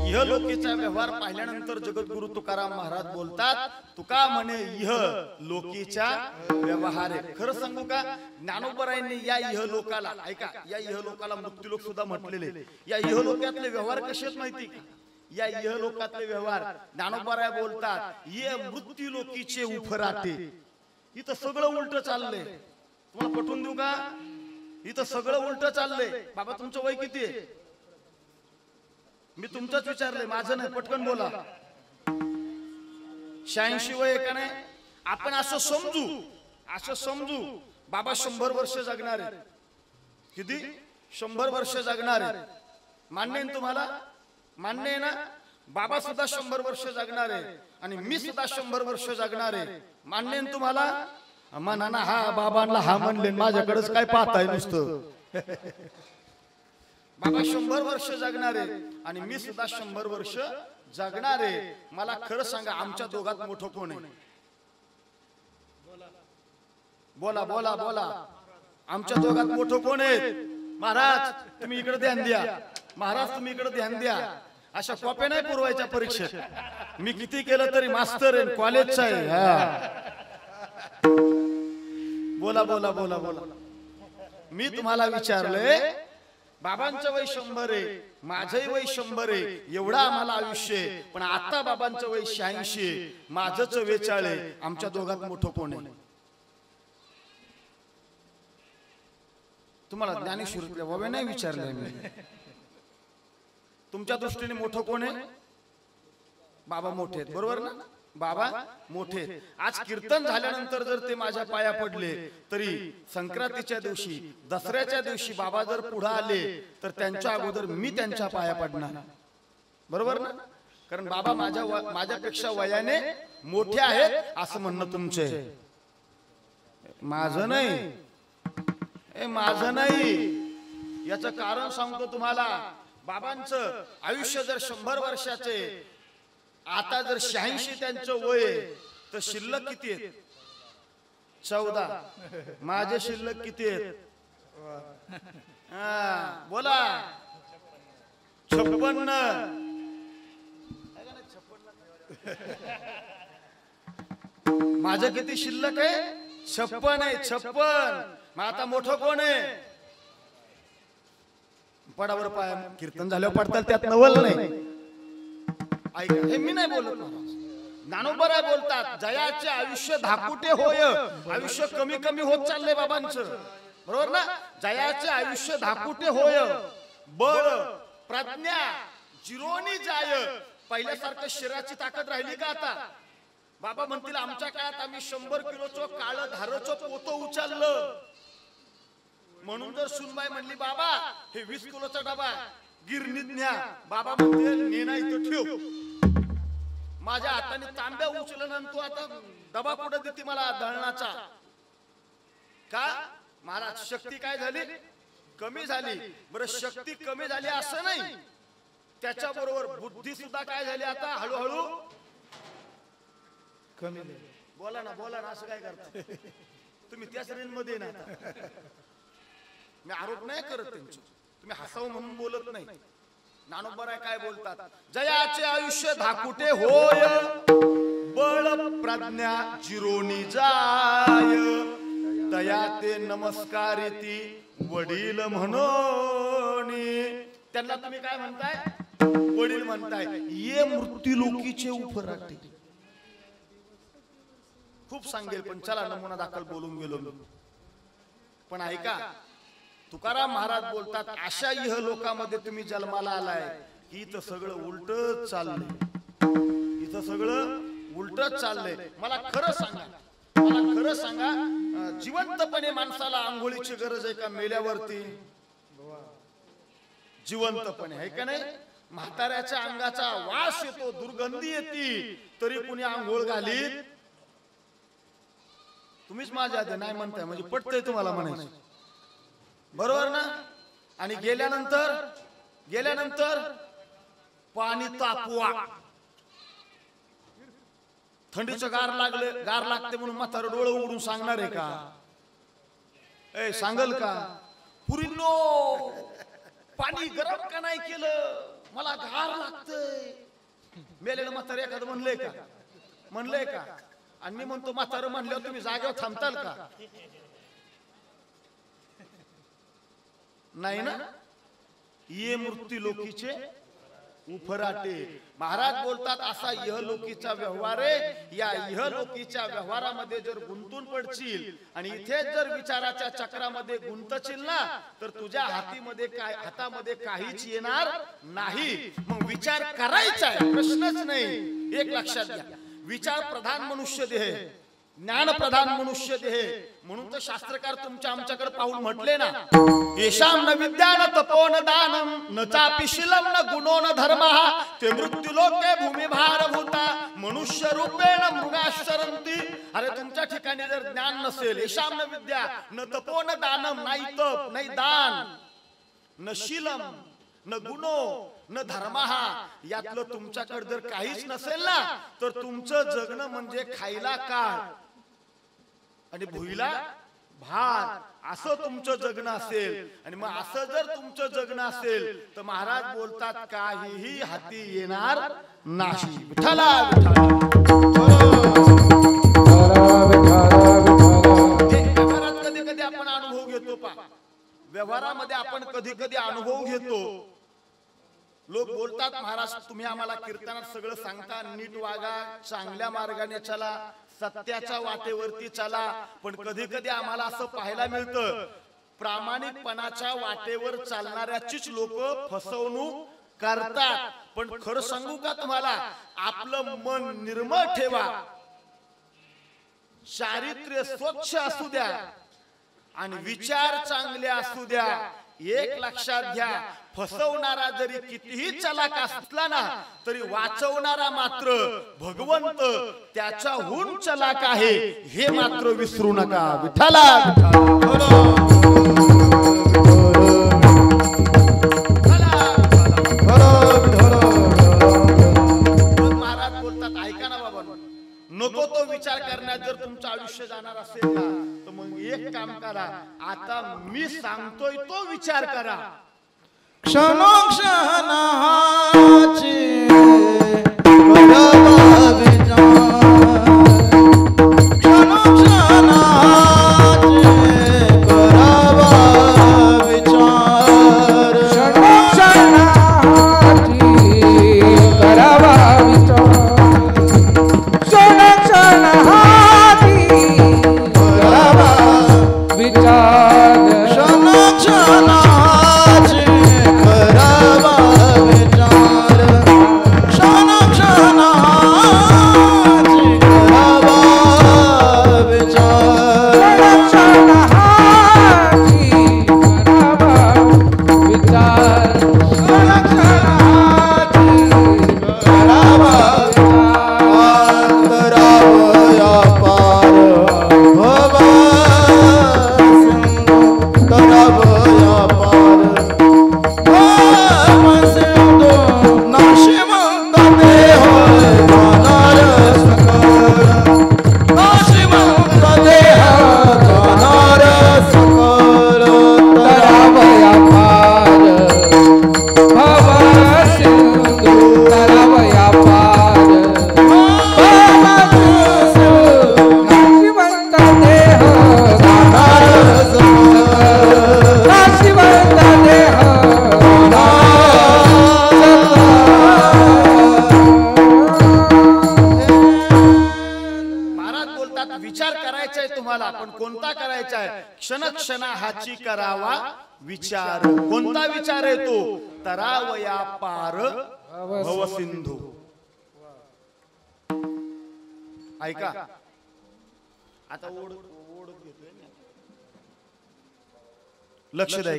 इहलोकीचा व्यवहार पाहिल्यानंतर जगद्गुरु तुकाराम महाराज बोलतात, तुका म्हणे इह लोकीचा व्यवहार आहे. खरं सांगू का, ज्ञानोबरायांनी या इहलोकाला ऐका, या इहलोकाला मृत्यूलोक सुद्धा म्हटलेले. या इहलोकातले व्यवहार कसे आहेत माहिती का? या इहलोकातले व्यवहार ज्ञानोबराय बोलतात ये मृत्यूलोकीचे उफराटे. इथं सगळं उलट चाललंय. तुम्हाला पटवून देऊ का, इथं सगळं उलट चाललंय. बाबा तुमचं वय किती आहे? मी तुमचंच विचारलंय, माझं नाही. पटकन बोला. 86 वय का नाही? आपण असं समजू बाबा 100 वर्ष जगणार आहे. किती? 100 वर्ष जगणार आहे. मान्य आहे तुम्हाला? मान्य आहे ना? बाबा सुद्धा 100 वर्ष जगणार आहे आणि मी सुद्धा 100 वर्ष जगणार आहे. मान्य आहे तुम्हाला? म्हणा ना हा बाबांना हा म्हणले, माझ्याकडेच काय पाहताय नुसतं. बाबा 100 वर्ष जगणार आहे आणि मी सुद्धा 100 वर्ष जगणार आहे. मला खरं सांगा, आमच्या दोघात मोठं कोण आहे? बोला बोला बोला. आमच्या दोघात मोठं कोण आहे? महाराज तुम्ही इकडे ध्यान द्या. महाराज तुम्ही इकडे ध्यान द्या. अशा कॉप्या नाही पुरवायच्या परीक्षेत. मी किती केलं तरी मास्तर आहे, कॉलेजचा आहे. बोला बोला बोला बोला. मी तुम्हाला विचारलंय, बाबांचं वय 100 आहे, माझंही वय 100 आहे, एवढं आम्हाला आयुष्य आहे. पण आता बाबांचं वय 86 आहे, माझं 44 आहे. आमच्या दोघात मोठं कोण आहे? तुम्हाला ज्ञानेश्वरीतल्या बाबा नाही विचारलंय मी. तुमच्या दृष्टीने मोठं कोण आहे? बाबा मोठे आहेत, बरोबर ना? बाबा मोठे. आज कीर्तन झाल्यानंतर जर ते माझ्या पाया पडले तरी संक्रांतीच्या दिवशी, दसऱ्याच्या दिवशी बाबा जर पुढे आले तर त्यांच्या अगोदर मी त्यांच्या पाया पडणार. बरोबर ना? कारण बाबा माझ्यापेक्षा वयाने मोठे आहेत असं म्हणणं तुमचे, माझं नाही, माझं नाही. याचं कारण सांगतो तुम्हाला. बाबांचं आयुष्य जर 100 वर्षाचे, आता जर 86 त्यांचं वय, तर शिल्लक किती आहेत? 14. माझे शिल्लक किती आहेत? बोला 56. माझं किती शिल्लक आहे? 56 आहे. 56. मग आता मोठं कोण आहे? पडावर पाय कीर्तन झाल्यावर पडतात, त्यात नवल नाही. ऐका, हे मी नाही बोलत महाराज, ज्ञानोबा बोलतात. जयाचे आयुष्य धाकुटे होय. आयुष्य कमी कमी होत चाललंय बाबांचं, बरोबर ना? जयाचे आयुष्य धाकुटे होय, बळ प्रज्ञा जिरोनी जाय. पहिल्यासारखं शरीराची ताकद राहिली का आता? बाबा म्हणतील आमच्या काळात आम्ही 100 किलोचं काळं धारचं पोतं उचललं. म्हणून जर सुनबाई म्हणली बाबा हे 20 किलोचा डबा गिरणीत न्या, बाबा म्हणते नेना इथं ठेव. माझ्या हाताने तांब्या उचललं आणि तू आता डबा कुठं देते मला दळणाचा? का महाराज? शक्ती काय झाली? कमी झाली. बरं, शक्ती कमी झाली असं नाही, त्याच्या बरोबर बुद्धी सुद्धा काय झाली आता हळूहळू कमी. बोला ना, बोला ना, असं काय करता तुम्ही? त्याच रेंजमध्ये ना. मी आरोप नाही करत त्यांचे, तुम्ही हसावं म्हणून बोलत नाही. ज्ञानोबा काय बोलतात? जयाचे आयुष्य धाकुटे होय, बळ प्रज्ञा जिरोनी जाय. तया ते नमस्कारिती वडील म्हणून. त्यांना तुम्ही काय म्हणताय? वडील म्हणताय. ये मृत्यू लोकीचे उपराटे. खूप सांगेल पण चला नमुना दाखल बोलून गेलो मी. पण ऐका, तुकाराम महाराज बोलतात अशा इह लोकांमध्ये तुम्ही जन्माला आलाय की इथं सगळं उलटच चाललंय. इथं सगळं उलटच चाललंय. मला खरं सांगा, मला खरं सांगा, जिवंतपणे माणसाला आंघोळीची गरज आहे का मेल्यावरती? जिवंतपणे आहे का नाही? म्हाताऱ्याच्या अंगाचा वास येतो, दुर्गंधी येते, तरी कुणी आंघोळ घालीत? तुम्हीच माझ्या आधी नाही म्हणताय म्हणजे पटतंय तुम्हाला म्हणायचं, बरोबर ना? आणि गेल्यानंतर पाणी तापवा. थंडीचं गार लागते म्हणून म्हातारं डोळं उघडून सांगणार आहे का? सांगल का? पुरीनो पाणी गरम का नाही केलं, मला गार लागतंय. मेलेलं म्हातारं एखादं म्हणलंय का? आणि मी म्हणतो म्हातारं म्हणल्यावर तुम्ही जागेवर थांबताल का? नाही ना? ये मृत्यू लोकीचे उफराटे. महाराज बोलतात असा इहलोकीचा व्यवहार आहे. या इहलोकीच्या व्यवहारामध्ये जर गुंतून पडशील आणि इथेच जर विचाराच्या चक्रामध्ये गुंतशील ना, तर तुझ्या हातामध्ये काहीच येणार नाही. मग विचार करायचा आहे, प्रश्नच नाही. एक लक्षात घ्या, विचार प्रधान मनुष्य देह, ज्ञान प्रधान मनुष्य देह. म्हणून तर शास्त्रकार तुमच्या आमच्याकडे पाहून म्हटले ना, येशाम न विद्या न तपो न दानम न चापि शीलम न गुणो न धर्मः ते मृत्यू लोके भूमी भारभूता मनुष्य रूपेण मृगाश्चरन्ति. अरे तुमच्या ठिकाणी जर ज्ञान नसेल, येशाम न विद्या न तपो न दानम, नाही तप नाही दान, न शीलम न गुणो न धर्मः, यातलं तुमच्याकडे जर काहीच नसेल ना, तर तुमचं जगणं म्हणजे खायला काळ आणि भुईला भात, असं तुमचं जगणं असेल. आणि मग असं जर तुमचं जगणं असेल तर महाराज बोलतात काहीही हाती येणार नाही. विठ्ठला व्यवहारात कधी कधी आपण अनुभव घेतो पा, व्यवहारामध्ये आपण कधी कधी अनुभव घेतो. लोक बोलतात महाराज तुम्ही आम्हाला कीर्तनात सगळं सांगता, नीट वागा, चांगल्या मार्गाने चला, सत्याच्या वाटेवरती चला. पण कधी कधी आम्हाला असं पाहायला मिळतं प्रामाणिकपणाच्या वाटेवर चालणाऱ्याचीच लोक फसवणूक करतात. पण खरं सांगू का तुम्हाला, आपलं मन निर्मळ ठेवा, चारित्र्य स्वच्छ असू द्या आणि विचार चांगले असू द्या. एक लक्षात घ्या, फसवणारा जरी कितीही चलाक असला ना तरी वाचवणारा मात्र भगवंत त्याच्याहून चलाक आहे, हे मात्र विसरू नका. विठ्ठला महाराज बोलतात, ऐका ना बाबा, नको तो विचार करण्यात जर तुमचं आयुष्य जाणार असेल ना तर मग एक काम करा, आता मी सांगतोय तो विचार करा. क्षणोक्षणाची करावा विचार, क्षणोक्षणाची करावा विचार, क्षणोक्षणाची करावा विचार, क्षणोक्षणाची करावा विचार, क्षणोक्षणाची करावा विचार, क्षणोक्षणाची करावा विचार, क्षणोक्षणाची करावा विचार, क्षणोक्षणाची करावा अंतरावया पार भव सिंधू, अंतरावया पार भव सिंधू, नाशिवंत देह जाणार सकल, नाशिवंत देह जाणार सकल, अंतरावया पार भव सिंधू, अंतरावया पार भव सिंधू, नाशिवंत देह जाणार सकल, नाशिवंत देह महाराज बोलतात, विचार करायचा आहे तुम्हाला, पण कोणता करायचा आहे? क्षणक्षणा हाची करावा विचार. कोणता विचार आहे तो? तरावया पार भवसिंधू. ऐका, आता ओढ घेतोय, लक्ष द्या.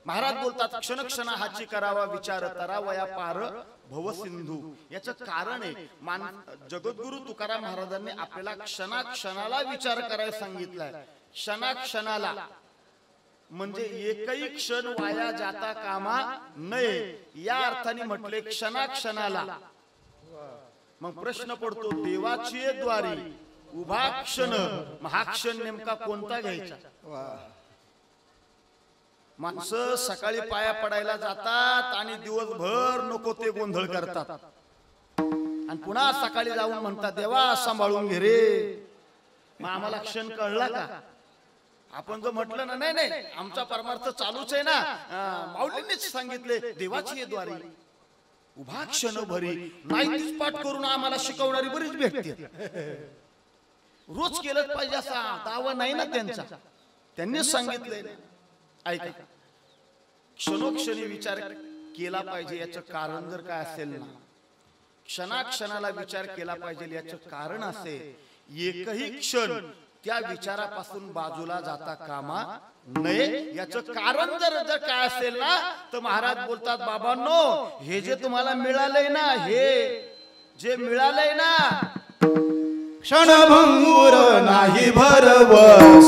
महाराज बोलतात, क्षणक्षणा हाची करावा विचार, तरावया पार भवसिंधू. याचं कारण आहे, जगद्गुरु तुकाराम महाराजांनी आपल्याला क्षणाक्षणाला विचार करायला सांगितलाय. क्षणाक्षणाला म्हणजे एकही क्षण वाया जाता कामा नये, या अर्थाने म्हटले क्षणाक्षणाला. मग प्रश्न पडतो, देवाची द्वारी उभा क्षण, हा क्षण नेमका कोणता घ्यायचा? माणसं सकाळी पाया पडायला जातात आणि दिवसभर नको ते गोंधळ करतात, आणि पुन्हा सकाळी जाऊन म्हणतात, देवा सांभाळून घे रे. मग आम्हाला क्षण कळला का? आपण जर म्हटलं ना, नाही नाही आमचा परमार्थ चालूच आहे ना, माऊलींनीच सांगितले, देवाची द्वारी उभा क्षण भरी. नाही तीच पाठ करून आम्हाला शिकवणारी बरीच भेटते, रोज केलंच पाहिजे असा दावा नाही ना त्यांचा, त्यांनीच सांगितलंय. ऐका, क्षणोक्षणी विचार केला पाहिजे. याचं कारण जर काय असेल ना, क्षणाक्षणाला विचार केला पाहिजे याचं कारण असे, एकही क्षण त्या विचारापासून बाजूला जाता कामा नये. याचं कारण जर काय असेल ना, तर महाराज बोलतात, बाबांनो, हे जे तुम्हाला मिळालंय ना, हे जे मिळालंय ना, क्षणभंगुर नाही भरवस,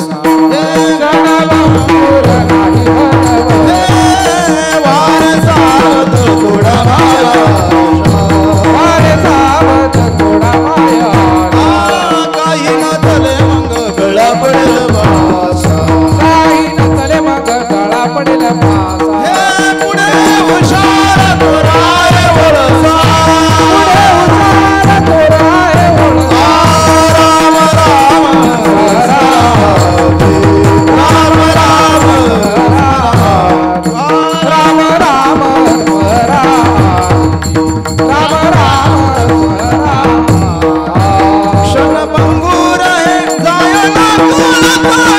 क्षणभंगुर नाही भरवस, वार सावध थोडा माया, वार सावध थोडा माया, काही न तले मग गळा पडेल मासा, काही न तले मग गळा पडेल मासा, हे पुढे हुशार तोराय वळसा, पुढे हुशार तोराय वळसा, राम राम राम राम राम राम राम राम राम. क्षणभंगुर हे जायला तुला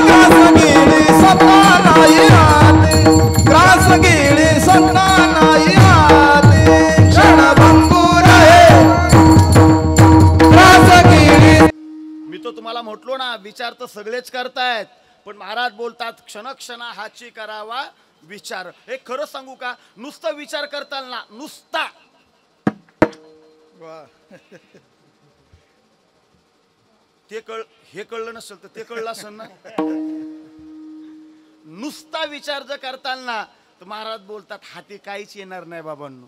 ग्रास गेली सत्ता नाही आते, ग्रास गेली सत्ता नाही आते, क्षणभंगुर हे ग्रास गेली. मी तो तुम्हाला म्हटलो ना, विचार तर सगळेच करतायत, पण महाराज बोलतात, क्षणक्षणा हाची करावा विचार. हे खरं सांगू का, नुसता विचार करताना नुसता हे कळलं नसेल तर ते कळलं असेल ना. नुसता विचार जर करताना तर महाराज बोलतात हाती काहीच येणार नाही बाबांनो.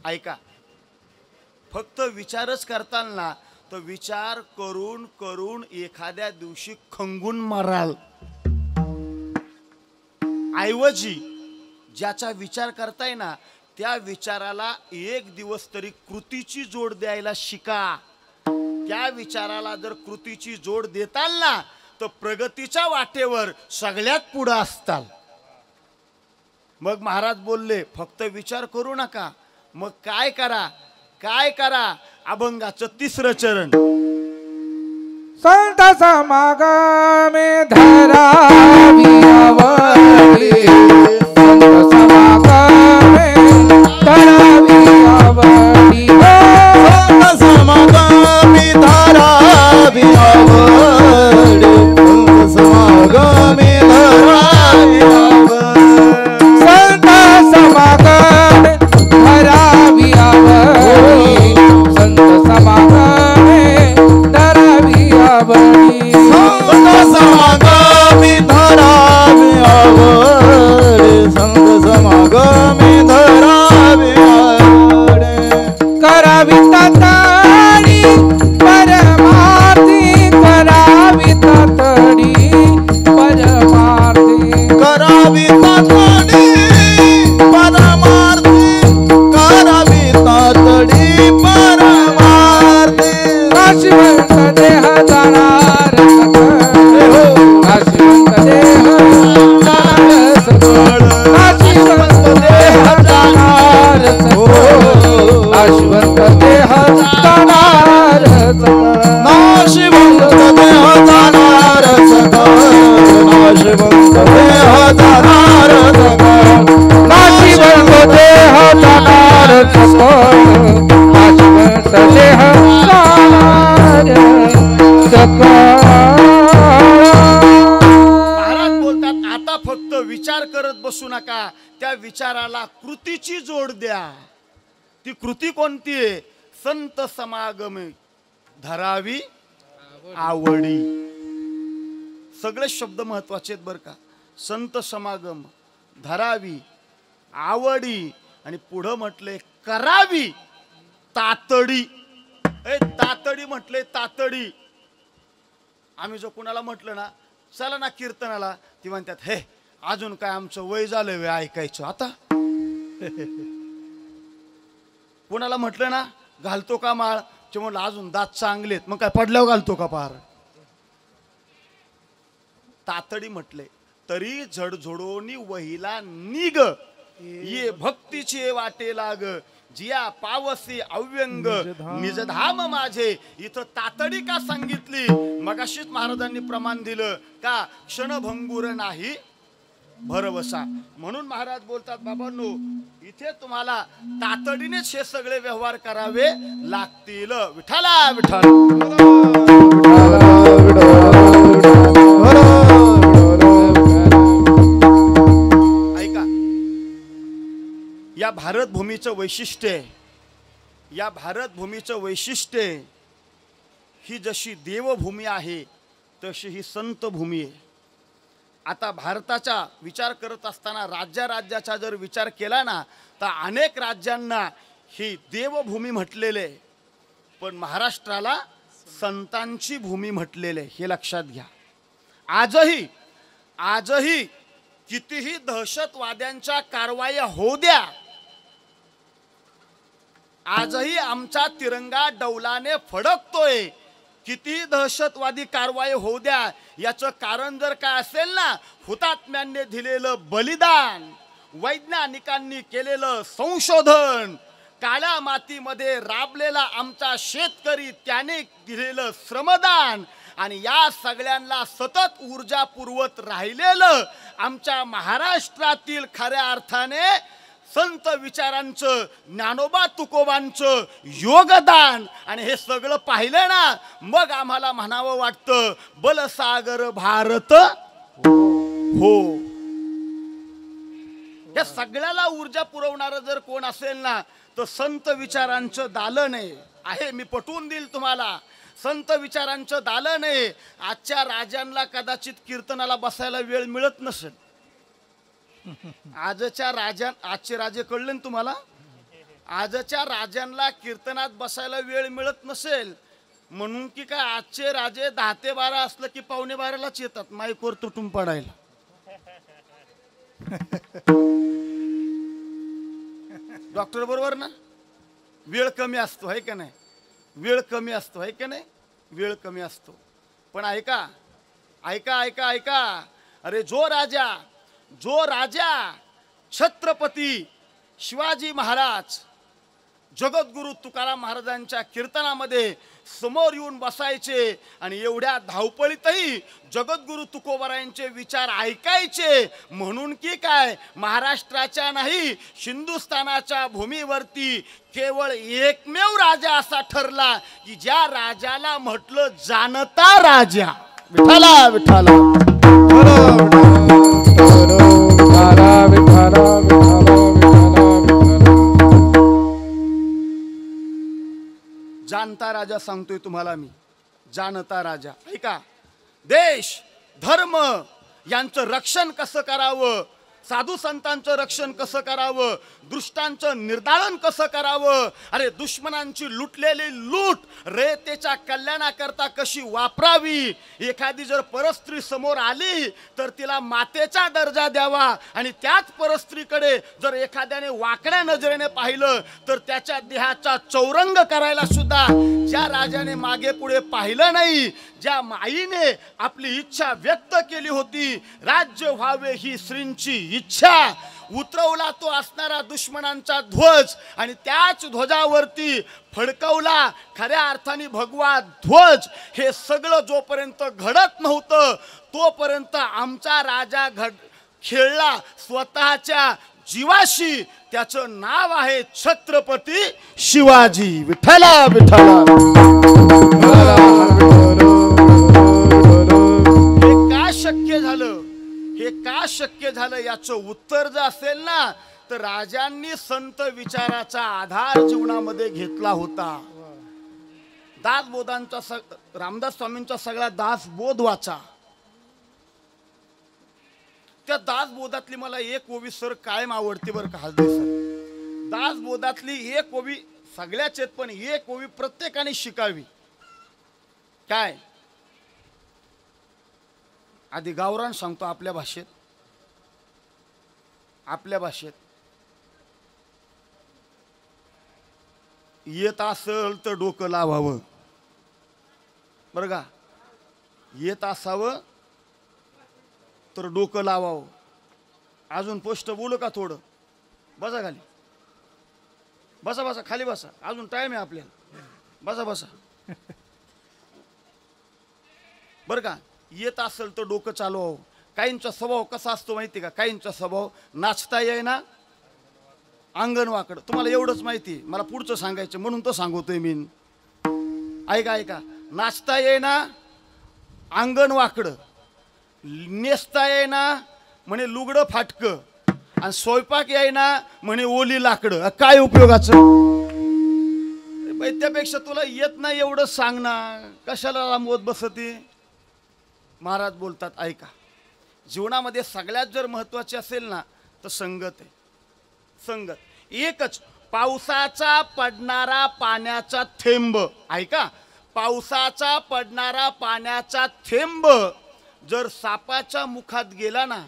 ऐका, फक्त विचारच करताना तर विचार करून करून एखाद्या दिवशी खंगून माराल. ऐवजी ज्याचा विचार करताय ना त्या विचाराला एक दिवस तरी कृतीची जोड द्यायला शिका. त्या विचाराला जर कृतीची जोड देताल ना तर प्रगतीच्या वाटेवर सगळ्यात पुढे असताल. मग महाराज बोलले फक्त विचार करू नका, मग काय करा, काय करा. अभंगाचं 3रं चरण. संत समागमे धरावी आवडी, संत समागमे धरावी आवडी, संत समागमे धरावी आवडी, संत समागमे धरावी आवडी, संत समागमे धरावी आवडी, संत समागमे धरावी आवडी, संत समागमे धरावी आवडी, संत समागमे धरावी आवडी, करावी तातडी परमार्थी, करावी तातडी परमार्थी, करावी तातडी परमार्थी, करावी तातडी परमार्थी, नाशिवंत देह जाणार नाशिवंत देह जाणार सकळ, नाशिवंत देह जाणार सकळ, नाशिवंत देह जाणार सकळ, नाशिवंत देह जाणार सकळ, नाशिवंत देह जाणार सकळ, नाशिवंत देह जाणार सकळ, नाशिवंत देह जाणार सकळ. महाराज बोलतात आता फक्त विचार करत बसू नका, त्या विचाराला कृतीची जोड द्या. ती कृती कोणती आहे? संत समागमे धरावी आवडी. सगळे शब्द महत्वाचे आहेत बरं का. संत समागम, धरावी, आवडी आणि पुढं म्हटले करावी तातडी. तातडी म्हटले तातडी. आम्ही जो कुणाला म्हटलं ना चला ना कीर्तनाला, ती म्हणतात हे अजून काय आमचं वय झालं वे ऐकायचं आता. कुणाला म्हटलं ना घालतो का माळ, ते म्हणलं अजून दात चांगलेत, मग काय पडल्यावर घालतो का पार. तातडी म्हटले तरी झडझडोनी वहिला निग, ये भक्तीचे वाटे लाग, जिया पावसी अव्यंग निजधाम माझे. इथं तातडी का सांगितली? मगाशीच महाराजांनी प्रमाण दिलं का क्षणभंगुर नाही भरवसा. म्हणून महाराज बोलतात बाबांनो इथे तुम्हाला तातडीनेच हे सगळे व्यवहार करावे लागतील. विठाला विठाला. ऐका, या भारत भूमीचं वैशिष्ट्य, या भारत भूमीचं वैशिष्ट्य ही जशी देवभूमी आहे तशी ही संत भूमी आहे. आता भारताचा विचार करत असताना राज्याचा जर विचार केला ना तर अनेक राज्यांना ही देवभूमी म्हटलेले, पण महाराष्ट्राला संतांची भूमी म्हटलेले, हे लक्षात घ्या. आजही कितीही दहशतवाद्यांच्या कारवाया होऊ द्या, आजही आमचा तिरंगा डौलाने फडकतोय. किती दहशतवादी कारवाई होऊ द्या, याचं कारण जर काय असेल ना, हुतात्म्यांनी दिलेलं बलिदान, वैज्ञानिकांनी केलेलं संशोधन, काळ्या मातीमध्ये राबलेला आमचा शेतकरी त्याने दिलेलं श्रमदान आणि या सगळ्यांना सतत ऊर्जा पुरवत राहिलेलं आमच्या महाराष्ट्रातील खऱ्या अर्थाने संत विचारांचं, ज्ञानोबा तुकोबांचं योगदान. आणि हे सगळं पाहिलं ना मग आम्हाला म्हणावं वाटतं बलसागर भारत हो. या सगळ्याला ऊर्जा पुरवणारं जर कोण असेल ना तर संत विचारांचं दालन आहे. मी पटवून देईल तुम्हाला, संत विचारांचं दालन आहे. आजच्या राजांना कदाचित कीर्तनाला बसायला वेळ मिळत नसेल. आजचे राजे कळले ना तुम्हाला, आजच्या राजांना कीर्तनात बसायला वेळ मिळत नसेल म्हणून की काय आजचे राजे 10 ते 12 असलं की 11:45लाच येतात माईकवर तुटून पडायला. डॉक्टर बरोबर ना, वेळ कमी असतो आहे का नाही, वेळ कमी असतो आहे का नाही, वेळ कमी असतो. पण ऐका ऐका ऐका ऐका, अरे जो राजा छत्रपती शिवाजी महाराज जगद्गुरु तुकाराम महाराजांच्या कीर्तनामध्ये समोर येऊन बसायचे आणि एवढ्या धावपळीतही जगद्गुरु तुकोबारायांचे विचार ऐकायचे म्हणून की काय महाराष्ट्राच्या नाही हिंदुस्थानाच्या भूमीवरती केवळ एकमेव राजा असा ठरला की ज्या राजाला म्हटलं जानता राजा. विठ्ठला विठ्ठला जानता राजा सांगतोय तुम्हाला मी, जानता राजा. ऐका, देश धर्म यांचं रक्षण कसं करावं, साधू संतांचं रक्षण कसं करावं, दुष्टांचं निर्दालन कसं करावं, अरे दुश्मनांची लुटलेली लूट रेतेच्या कल्याणाकरता कशी वापरावी, एखादी जर परस्त्री समोर आली तर तिला मातेचा दर्जा द्यावा आणि त्याच परस्त्रीकडे जर एखाद्याने वाकड्या नजरेने पाहिलं तर त्याच्या देहाचा चौरंग करायला सुद्धा ज्या राजाने मागे पुढे पाहिलं नाही, ज्या माईने आपली इच्छा व्यक्त केली होती, राज्य व्हावे ही श्रींची इच्छा, उतरवला तो असणारा दुश्मनांचा ध्वज आणि त्याच ध्वजावरती फडकवला खऱ्या अर्थाने भगवा ध्वज. हे सगळं जोपर्यंत घडत नव्हतं तोपर्यंत आमचा राजा खेळला स्वतःच्या जीवाशी. त्याचं नाव आहे छत्रपती शिवाजी. विठ्ठला विठ्ठला. हे का शक्य झालं, हे का शक्य झालं याचं उत्तर जर असेल ना तर राजांनी संत विचाराचा आधार जीवनामध्ये घेतला होता. दासबोधांचा रामदास स्वामींचा सगळा दासबोध वाचा. त्या दासबोधातली मला एक ओवी सर कायम आवडते बरं का हलदे सर. दासबोधातली एक ओवी सगळ्याच आहेत पण एक ओवी प्रत्येकाने शिकावी. काय आधी गावरान सांगतो आपल्या भाषेत, आपल्या भाषेत. येत असल तर डोकं लावावं बरं का, येत असावं तर डोकं लावावं. अजून पोस्ट बोलू का थोडं, बसा खाली, बसा बसा खाली बसा, अजून टाइम आहे आपल्याला, बसा बसा बरं का. येत असेल तर डोकं चालवावं. काहींचा स्वभाव कसा असतो माहिती का, काहींचा स्वभाव नाचता येईना अंगण वाकड. तुम्हाला एवढंच माहिती, मला पुढचं सांगायचं म्हणून तर सांगतोय मी. ऐका ऐका, नाचता येईना अंगण वाकड, नेसता येईना म्हणे लुगडं फाटकं आणि स्वयंपाक येईना म्हणे ओली लाकडं. काय उपयोगाचं. त्यापेक्षा तुला येत नाही एवढं सांग ना, कशाला लांबवत बसती. महाराज बोलतात ऐका, जीवनामध्ये सगळ्यात जर महत्वाचे असेल ना तर संगत आहे. संगत एकच. पावसाचा पडणारा पाण्याचा थेंब, ऐका, पावसाचा पडणारा पाण्याचा थेंब जर सापाच्या मुखात गेला ना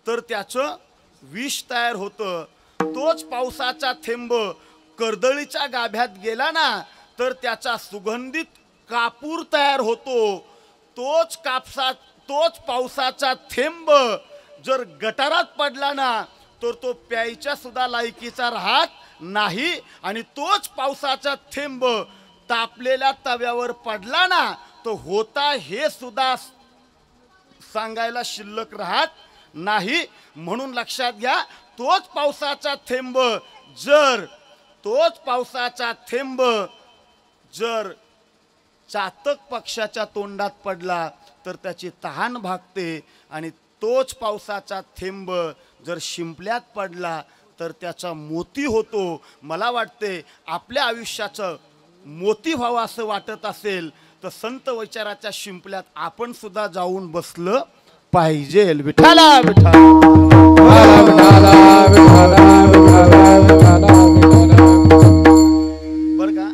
तर त्याचं विष तयार होतं. तोच पावसाचा थेंब कर्दळीच्या गाभ्यात गेला ना तर त्याचा सुगंधित कापूर तयार होतो. तोच पावसाचा थेंब जर गटारात पडला ना तर तो प्यायच्या सुद्धा लायकीचा राहत नाही. आणि तोच पावसाचा थेंब तापलेल्या तव्यावर पडला ना तो होता हे सुद्धा सांगायला शिल्लक राहत नाही. म्हणून लक्षात घ्या, तोच पावसाचा थेंब जर चातक पक्षाच्या तोंडात पडला तर त्याची तहान भागते. आणि तोच पावसाचा थेंब जर शिंपल्यात पडला तर त्याचा मोती होतो. मला वाटते आपल्या आयुष्याचं मोती व्हावं असं वाटत असेल तर संत विचाराच्या शिंपल्यात आपण सुद्धा जाऊन बसलं पाहिजे. विठाला विठाला बर का.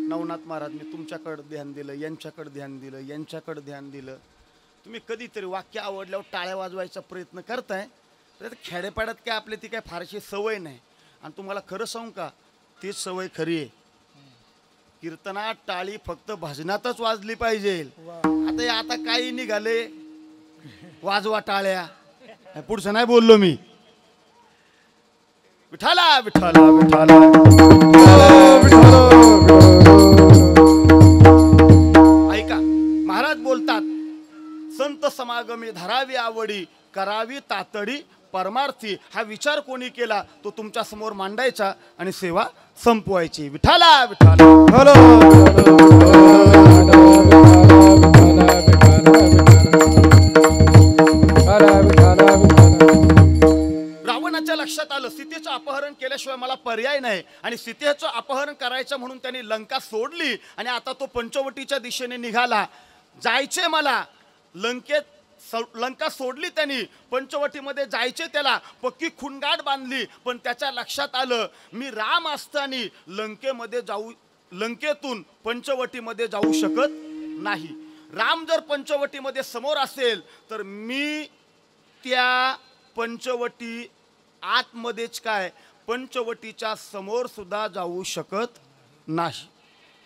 नवनाथ महाराज, मी तुमच्याकडे ध्यान दिलं, यांच्याकडे ध्यान दिलं, यांच्याकडे ध्यान दिलं. तुम्ही कधीतरी वाक्य आवडल्यावर टाळ्या वाजवायचा प्रयत्न करताय. तर खेडेपाड्यात काय आपली ती काय फारशी सवय नाही. आणि तुम्हाला खरं सांगू का, तीच सवय खरी आहे. कीर्तनात टाळी फक्त भजनातच वाजली पाहिजे. आता काही निघाले वाजवा टाळ्या, पुढचं नाही बोललो मी. विठाला विठाला विठाला. ऐका, महाराज बोलतात, संत समागमी धरावी आवडी, करावी तातडी परमार्थी. हा विचार कोणी केला तो तुमच्या समोर मांडायचा आणि सेवा संपवायची. विठाला विठाला. रावणाच्या लक्षात आलं सीतेचं अपहरण केल्याशिवाय मला पर्याय नाही, आणि सीतेचं अपहरण करायचं म्हणून त्यांनी लंका सोडली आणि आता तो पंचवटीच्या दिशेने निघाला. जायचे मला लंकेत. लंका सोडली त्यांनी, पंचवटीमध्ये जायचे त्याला, पक्की खुणगाठ बांधली. पण त्याच्या लक्षात आलं मी राम असताना लंकेतून पंचवटीमध्ये जाऊ शकत नाही. राम जर पंचवटीमध्ये समोर असेल तर मी त्या पंचवटी आतमध्येच काय पंचवटीच्या समोर सुद्धा जाऊ शकत नाही.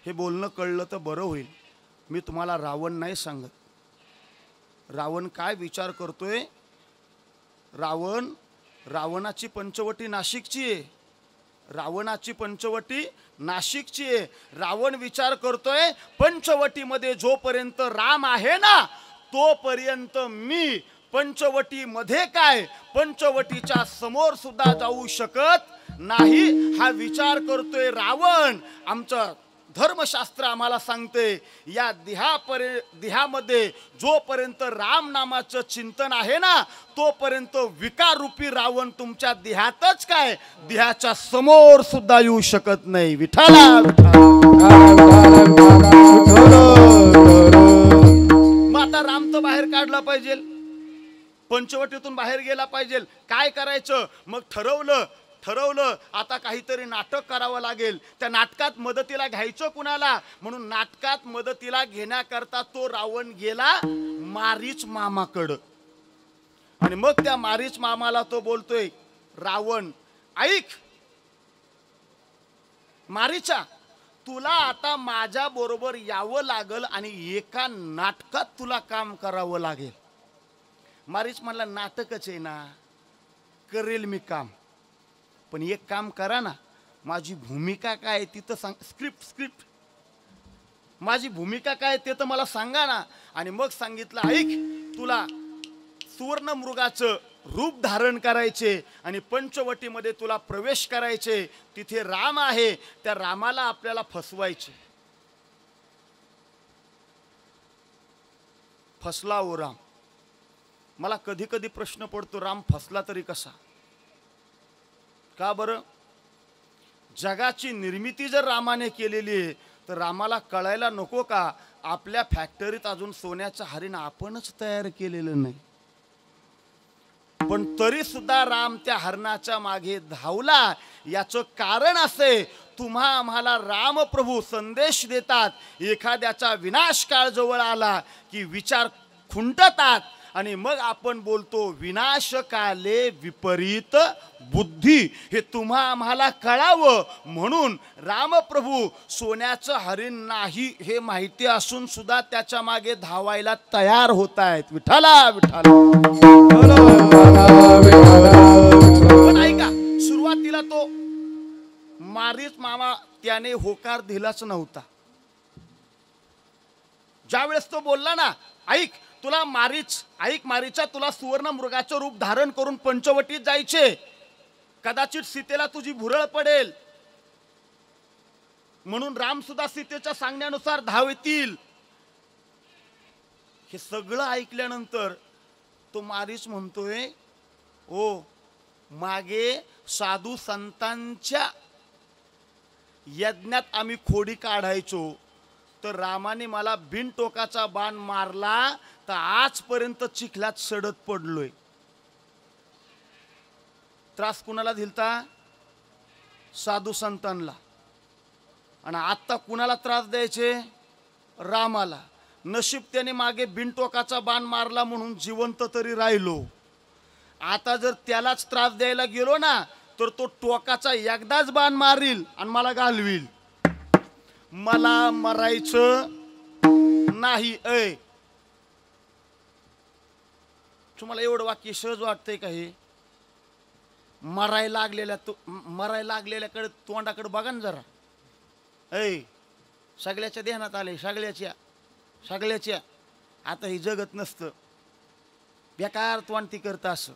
हे बोलणं कळलं तर बरं होईल. मी तुम्हाला रावण नाही सांगत. रावण काय विचार करतोय? रावणाची पंचवटी नाशिकची आहे. रावणाची पंचवटी नाशिकची आहे. रावण विचार करतोय पंचवटीमध्ये जोपर्यंत राम आहे ना तोपर्यंत मी पंचवटीमध्ये काय पंचवटीच्या समोर सुद्धा जाऊ शकत नाही. हा विचार करतोय रावण. आमचं धर्मशास्त्र आम्हाला सांगते या देहामध्ये जोपर्यंत राम नामाचं चिंतन आहे ना तोपर्यंत विकार रूपी रावण तुमच्या देहातच काय देहाच्या समोर सुद्धा येऊ शकत नाही. विठाला मग आता राम तर बाहेर काढला पाहिजे, पंचवटीतून बाहेर गेला पाहिजे. काय करायचं? मग ठरवलं आता काहीतरी नाटक करावं लागेल. त्या नाटकात मदतीला घ्यायचं कुणाला? म्हणून नाटकात मदतीला घेण्याकरता तो रावण गेला मारीच मामाकडं. आणि मग त्या मारीच मामाला तो बोलतोय, रावण ऐक मारीचा, तुला आता माझ्या बरोबर यावं लागल आणि एका नाटकात तुला काम करावं लागेल. मारीच म्हणला नाटकच आहे ना, करेल मी काम, पण एक काम करा ना, माझी भूमिका काय तिथं सांग. स्क्रिप्ट माझी भूमिका काय ते तर मला सांगा ना. आणि मग सांगितलं, ऐक तुला सुवर्ण मृगाचं रूप धारण करायचे आणि पंचवटीमध्ये तुला प्रवेश करायचे. तिथे राम आहे, त्या रामाला आपल्याला फसवायचे. फसला ओ राम. मला कधी कधी प्रश्न पडतो, राम फसला तरी कसा? का बरं? जगाची निर्मिती जर रामाने केलेली आहे तर रामाला कळायला नको का आपल्या फॅक्टरीत अजून सोन्याचं हरिण आपणच तयार केलेलं नाही. पण तरी सुद्धा राम त्या हरणाच्या मागे धावला. याचं कारण असे, तुम्हा आम्हाला रामप्रभू संदेश देतात, एखाद्याचा विनाश काळ जवळ आला की विचार खुंटतात आणि मग आपण बोलतो विनाशकाले विपरीत बुद्धी. हे तुम्हा आम्हाला कळावं म्हणून रामप्रभू सोन्याचं हरिण नाही हे माहिती असून सुद्धा त्याच्या मागे धावायला तयार होत आहेत. विठाला विठाला. पण ऐका, सुरुवातीला तो मारीच मामा त्याने होकार दिलाच नव्हता. ज्यावेळेस तो बोलला ना, ऐक तुला मारीचा तुला सुवर्ण मृगाचं रूप धारण करून पंचवटीत जायचे, कदाचित सीतेला तुझी भुरळ पडेल म्हणून राम सुद्धा सीतेच्या सांगण्यानुसार धावतील. हे सगळं ऐकल्यानंतर तो मारीच म्हणतोय, ओ मागे साधू संतांच्या यज्ञात आम्ही खोडी काढायचो, तर रामाने मला बिनटोकाचा बाण मारला, तर आजपर्यंत चिखलात सडत पडलोय. त्रास कुणाला दिलता? साधू संतांना. आणि आता कुणाला त्रास द्यायचे? रामाला. नशीब त्याने मागे बिनटोकाचा बाण मारला म्हणून जिवंत तरी राहिलो. आता जर त्यालाच त्रास द्यायला गेलो ना, तर तो टोकाचा एकदाच बाण मारील आणि मला घालवील. मला मरायचं नाही. तुम्हाला एवढं वाक्य सहज वाटतंय का? हे मरायला लागलेल्याकडे तोंडाकडे बघा ना जरा. सगळ्याच्या ध्यानात आले, सगळ्याच्या. आता हे जगत नसतं. बेकार तोंड ती करत असं.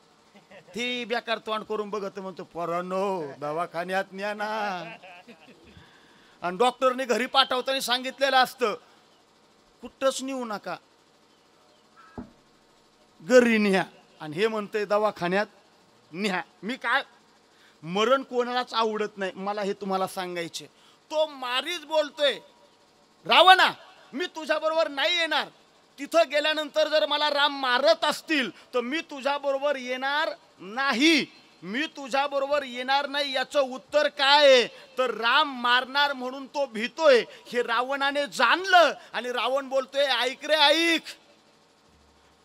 ती बेकार तोंड करून बघत म्हणतो, पोरांनो दवाखान्यात न्या ना. आणि डॉक्टरने घरी पाठवताना सांगितलेलं असतं, कुठंच नेऊ नका, घरी न्या. आणि हे म्हणतंय दवाखान्यात न्या. मी काय, मरण कोणालाच आवडत नाही, मला हे तुम्हाला सांगायचे. तो मारीच बोलतोय, रावणा मी तुझ्या बरोबर नाही येणार. तिथं गेल्यानंतर जर मला राम मारत असतील तर मी तुझ्या बरोबर येणार नाही. मी तुझ्या बरोबर येणार नाही. याचं उत्तर काय आहे? तर राम मारणार म्हणून तो भीतोय हे रावणाने जाणलं. आणि रावण बोलतोय, ऐक रे ऐक,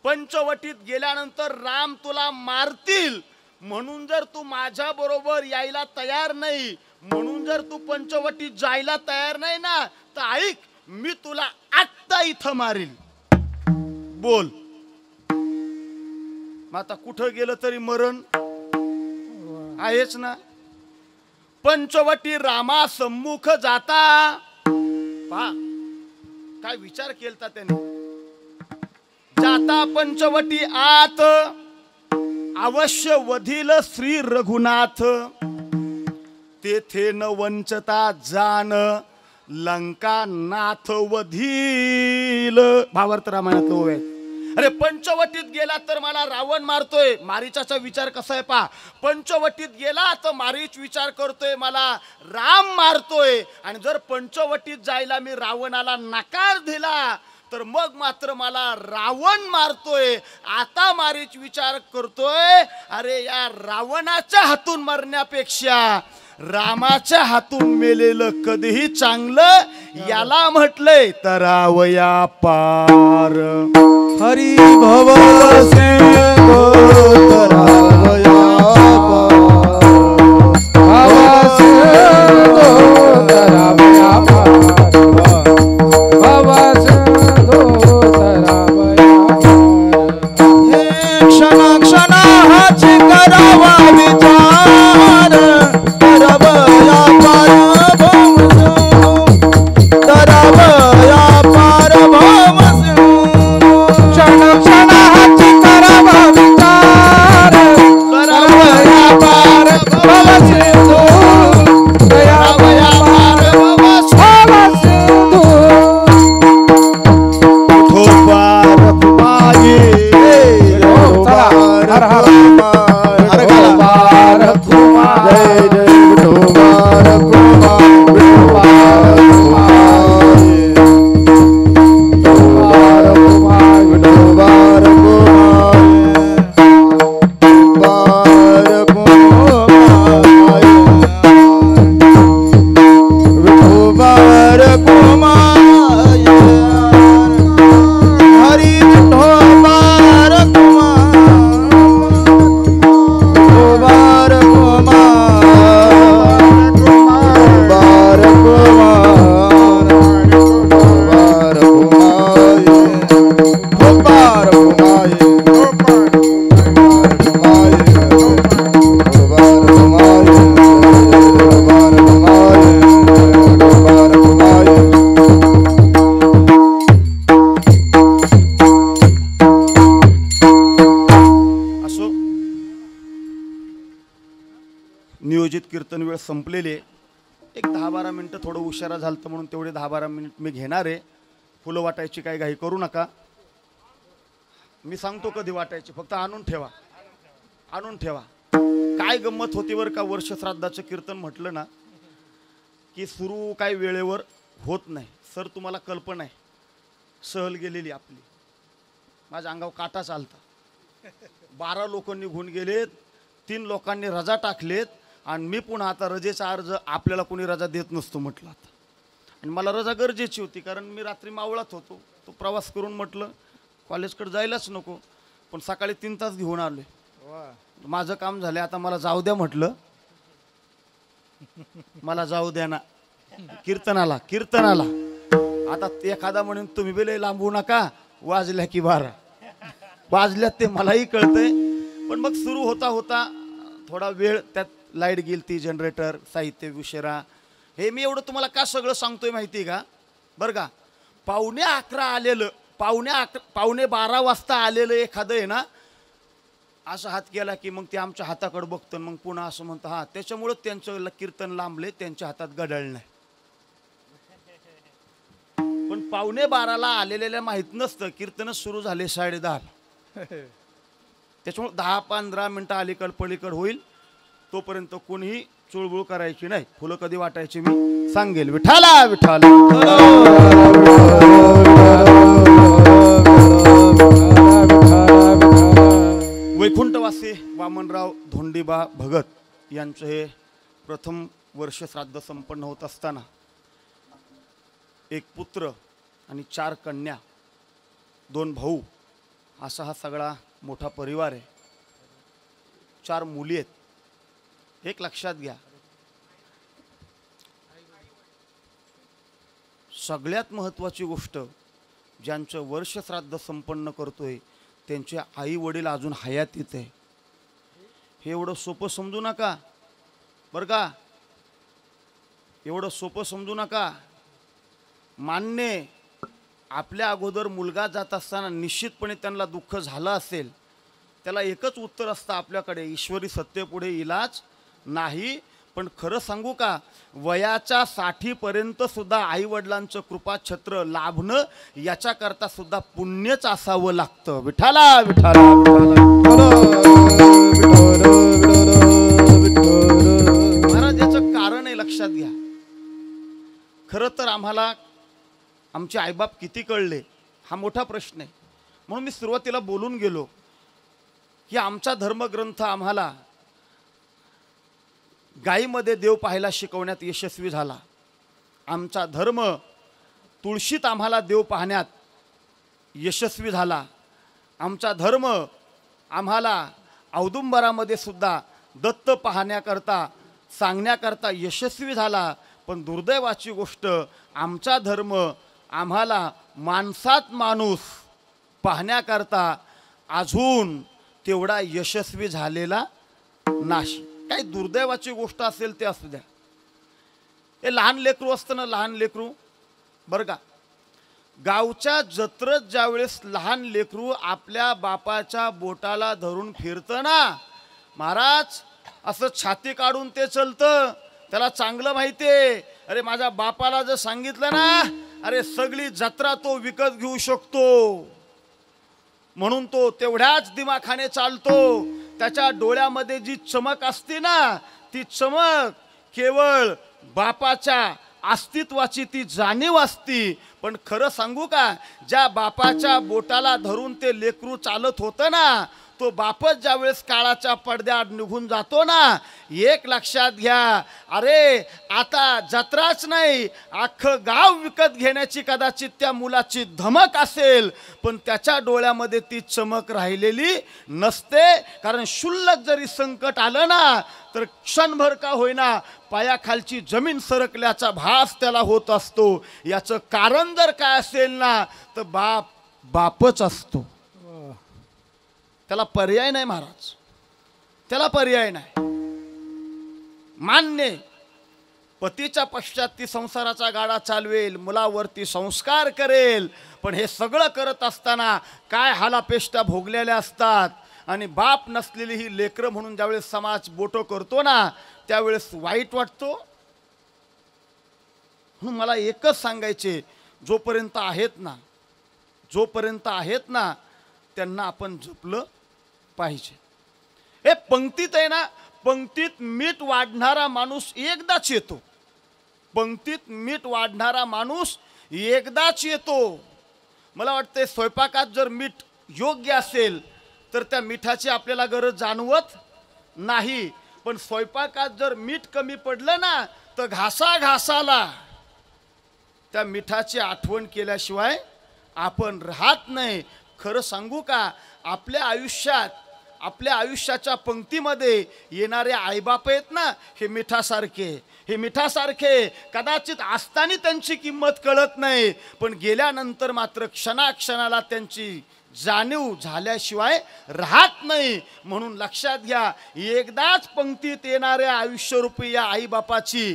पंचवटीत गेल्यानंतर राम तुला मारतील म्हणून जर तू माझ्या बरोबर यायला तयार नाही, म्हणून जर तू पंचवटीत जायला तयार नाही ना, तर ऐक, मी तुला आत्ता इथं मारील. बोल. मग आता कुठं गेलं तरी मरण आहेच ना. पंचवटी रामा सम्मुख जाता. पहा काय विचार केलता त्याने. जाता पंचवटी आत, अवश्य वधील श्री रघुनाथ. तेथे न वंचता जान, लंका नाथ वधील. भावार्थ रामायणातलं ओव्या. अरे पंचवटीत गेला तर मला रावण मारतोय. मारीचाचा विचार कसा आहे पहा. पंचवटीत गेला तर मारीच विचार करतोय मला राम मारतोय. आणि जर पंचवटीत जायला मी रावणाला नकार दिला तर मग मात्र मला रावण मारतोय. आता मारीच विचार करतोय, अरे या रावणाच्या हातून मरण्यापेक्षा रामाच्या हातून मेलेलं कधीही चांगलं. याला म्हटलंय तरावया पार. हरी भव सिंधू तरावया पार. भव सिंधू तरावया पार. भव सिंधू तरावया पार. हे क्षण क्षणाची करावा विचार. तरावया पार भव सिंधू. तरावया पार भव सिंधू. क्षण क्षणाची करावा विचार. तरावया पार भव सिंधू. तरावया पार भव सिंधू. हर हर हर पार कुमार. जय जय विठोबार कुमार. विठोबार कुमार. विठोबार कुमार. विठोबार कुमार. विठोबार कुमार. हरी विठोबार कुमार. विठोबार कुमार. विठोबार कुमार. विठोबार कुमार. विठोबार कुमार. असो, नियोजित कीर्तन वेळ संपलेले. एक 10-12 मिनिटं थोडं उशिरा झालं म्हणून तेवढे 10-12 मिनिट मी घेणार आहे. फुलं वाटायची काही घाई करू नका. मी सांगतो कधी वाटायची, फक्त आणून ठेवा, आणून ठेवा. काय गंमत होती बरं का, वर्ष श्राद्धाचं कीर्तन म्हटलं ना की सुरू काय वेळेवर होत नाही. सर तुम्हाला कल्पना आहे, सहल गेलेली आपली, माझ्या अंगावर काटा चालता. 12 लोक निघून गेलेत, 3 लोकांनी रजा टाकलेत आणि मी पुन्हा आता रजेचा अर्ज, आपल्याला कोणी रजा देत नसतो म्हटलं आता, आणि मला रजा गरजेची होती कारण मी रात्री मावळात होतो. तो प्रवास करून म्हटलं कॉलेजकडे जायलाच नको, पण सकाळी 3 तास घेऊन आलोय. माझं काम झालं, आता मला जाऊ द्या म्हटलं, मला जाऊ द्या ना कीर्तनाला. आता एखादा म्हणून तुम्ही बी लय लांबू नका, वाजल्या की 12 वाजल्यात ते मलाही कळतंय. पण मग सुरू होता होता थोडा वेळ, त्यात लाईट गेली ती, जनरेटर, साहित्य उशिरा. हे मी एवढं तुम्हाला का सगळं सांगतोय माहिती आहे का बरं का, 11:45 आलेलं, 11:45 वाजता आलेलं एखादं आहे ना, असं हात केला की मग ते आमच्या हाताकडे बघतं, मग पुन्हा असं म्हणतं हा, त्याच्यामुळं त्यांचं कीर्तन लांबले, त्यांच्या हातात घड्याळ नाही. पण 11:45 आलेल्या माहित नसतं, कीर्तनच सुरू झाले 10:30. त्याच्यामुळे 10-15 मिनटं अलीकड पलीकड होईल, तोपर्यंत कोणीही चुळबुळ करायची नाही. फुलं कधी वाटायची मी सांगेल. विठाला विठाला वैकुंठवासी वामनराव धोंडीबा भगत यांचं हे प्रथम वर्ष श्राद्ध संपन्न होत असताना 1 पुत्र आणि 4 कन्या, 2 भाऊ, असा हा सगळा मोठा परिवार आहे. 4 मुली आहेत. एक लक्षात घ्या, सगळ्यात महत्त्वाची गोष्ट, ज्यांचं वर्ष श्राद्ध संपन्न करतोय त्यांचे आई वडील अजून हयातीत आहे. हे एवढं सोपं समजू नका बरं का, एवढं सोपं समजू नका. मान्य, आपल्या अगोदर मुलगा जात असताना निश्चितपणे त्यांना दुःख झालं असेल. त्याला एकच उत्तर असतं आपल्याकडे, ईश्वरी सत्तेपुढे इलाज नाही. पण खरं सांगू का, वयाच्या 60पर्यंत सुद्धा आईवडिलांचं कृपाछत्र लाभणं याच्याकरता सुद्धा पुण्यच असावं लागतं. विठाला विठाला महाराज, याचं कारण आहे, लक्षात घ्या. खरं तर आम्हाला आमचे आईबाप किती कळले हा मोठा प्रश्न आहे. म्हणून मी सुरुवातीला बोलून गेलो की आमचा धर्मग्रंथ आम्हाला गायीमध्ये देव पाहायला शिकवण्यात यशस्वी झाला. आमचा धर्म तुळशीत आम्हाला देव पाहण्यात यशस्वी झाला. आमचा धर्म आम्हाला औदुंबरामध्ये सुद्धा दत्त पाहण्याकरता सांगण्याकरता यशस्वी झाला. पण दुर्दैवाची गोष्ट, आमचा धर्म आम्हाला माणसात माणूस पाहण्याकरता अजून तेवढा यशस्वी झालेला नाही. काही दुर्दैवाची गोष्ट असेल ते असू द्या. हे लहान लेकरू असतं ना, लहान लेकरू बरं का, गावच्या जत्रेत ज्यावेळेस लहान लेकरू आपल्या बापाच्या बोटाला धरून फिरतं ना महाराज, असं छाती काढून ते चलतं. त्याला चांगलं माहिती आहे, अरे माझ्या बापाला जर सांगितलं ना, अरे सगळी जत्रा तो विकत घेऊ शकतो. म्हणून तो तेवढ्याच दिमाखाने चालतो. त्याच्या डोळ्यामध्ये जी चमक असते ना, ती चमक केवळ बापाच्या अस्तित्वाची ती जाणीव असती. पण खरं सांगू का, ज्या बापाच्या बोटाला धरून ते लेकरू चालत होतं ना, तो बापच ज्यावेळेस काळाच्या पडद्याआड निघून जातो ना, एक लक्षात घ्या, अरे आता जत्राच नाही, अख्खं गाव विकत घेण्याची कदाचित त्या मुलाची धमक असेल, पण त्याच्या डोळ्यामध्ये ती चमक राहिलेली नसते. कारण शुल्लक जरी संकट आलं ना, तर क्षणभर का होईना पायाखालची जमीन सरकल्याचा भास त्याला होत असतो. याचं कारण जर काय असेल ना, तर बापच असतो. त्याला पर्याय नाही महाराज, त्याला पर्याय नाही. मान्य, पतीच्या पश्चात ती संसाराचा गाडा चालवेल, मुलावरती संस्कार करेल. पण हे सगळं करत असताना काय हालापेष्टा भोगलेल्या असतात. आणि बाप नसलेली ही लेकरं म्हणून ज्यावेळेस समाज बोटो करतो ना, त्यावेळेस वाईट वाटतो. म्हणून मला एकच सांगायचे, जोपर्यंत आहेत ना त्यांना आपण जपलं पाहिजे. हे पंक्तीत आहे ना, पंक्तीत मीठ वाढणारा माणूस एकदाच येतो. पंक्तीत मीठ वाढणारा माणूस एकदाच येतो. मला वाटते स्वयंपाकात जर मीठ योग्य असेल तर त्या मिठाची आपल्याला गरज जाणवत नाही. पण स्वयंपाकात जर मीठ कमी पडलं ना तर घासाघासाला त्या मिठाची आठवण केल्याशिवाय आपण राहत नाही. खरं सांगू का, आपल्या आयुष्यात, आपल्या आयुष्याच्या पंक्तीमध्ये येणारे आईबाप आहेत ना, हे मिठासारखे, हे मिठासारखे. कदाचित असताना त्यांची किंमत कळत नाही, पण गेल्यानंतर मात्र क्षणाक्षणाला त्यांची जाणीव झाल्याशिवाय राहत नाही. म्हणून लक्षात घ्या, एकदाच पंक्तीत येणाऱ्या आयुष्यरूपी या आईबापाची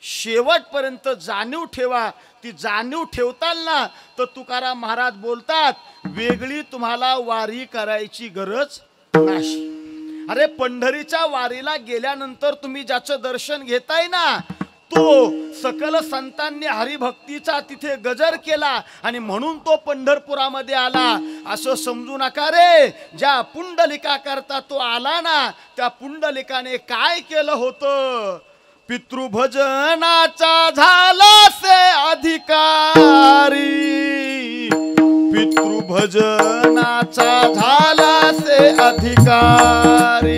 शेवटपर्यंत जाणीव ठेवा. ती जाणीव ठेवताना तर तुकाराम महाराज बोलतात, वेगळी तुम्हाला वारी करायची गरज नाही. अरे पंढरीच्या वारीला गेल्यानंतर तुम्ही ज्याचं दर्शन घेताय ना, तो सकल संतांनी हरिभक्तीचा तिथे गजर केला आणि म्हणून तो पंढरपुरामध्ये आला असं समजू नका रे. ज्या पुंडलिका करता तो आला ना, त्या पुंडलिकाने काय केलं होतं? पितृभजनाचा झाला से अधिकारी, पितृभजनाचा झाला से अधिकारी.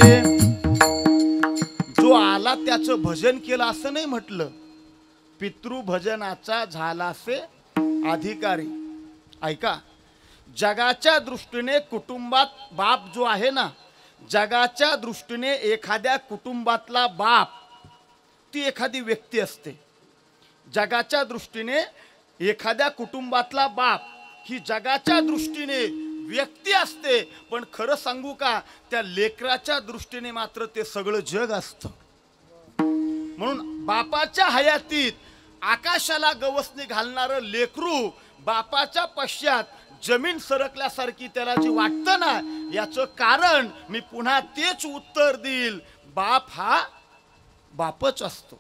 जो आला त्याचं भजन केलं असं नाही म्हटलं, पितृभजनाचा झाला से अधिकारी. ऐका, जगाच्या दृष्टीने कुटुंबात बाप जो आहे ना, जगाच्या दृष्टीने एखाद्या कुटुंबातला बाप ती एखादी व्यक्ती असते. जगाच्या दृष्टीने एखाद्या कुटुंबातला बाप ही जगाच्या दृष्टीने व्यक्ती असते, पण खरं सांगू का, त्या लेकराच्या दृष्टीने मात्र ते सगळं जग असतं. म्हणून बापाच्या हयातीत आकाशाला गवसणी घालणारं लेकरू बापाच्या पश्चात जमीन सरकल्यासारखी त्याला जी वाटतं ना, याचं कारण मी पुन्हा तेच उत्तर देईल, बाप हा बापच असतो.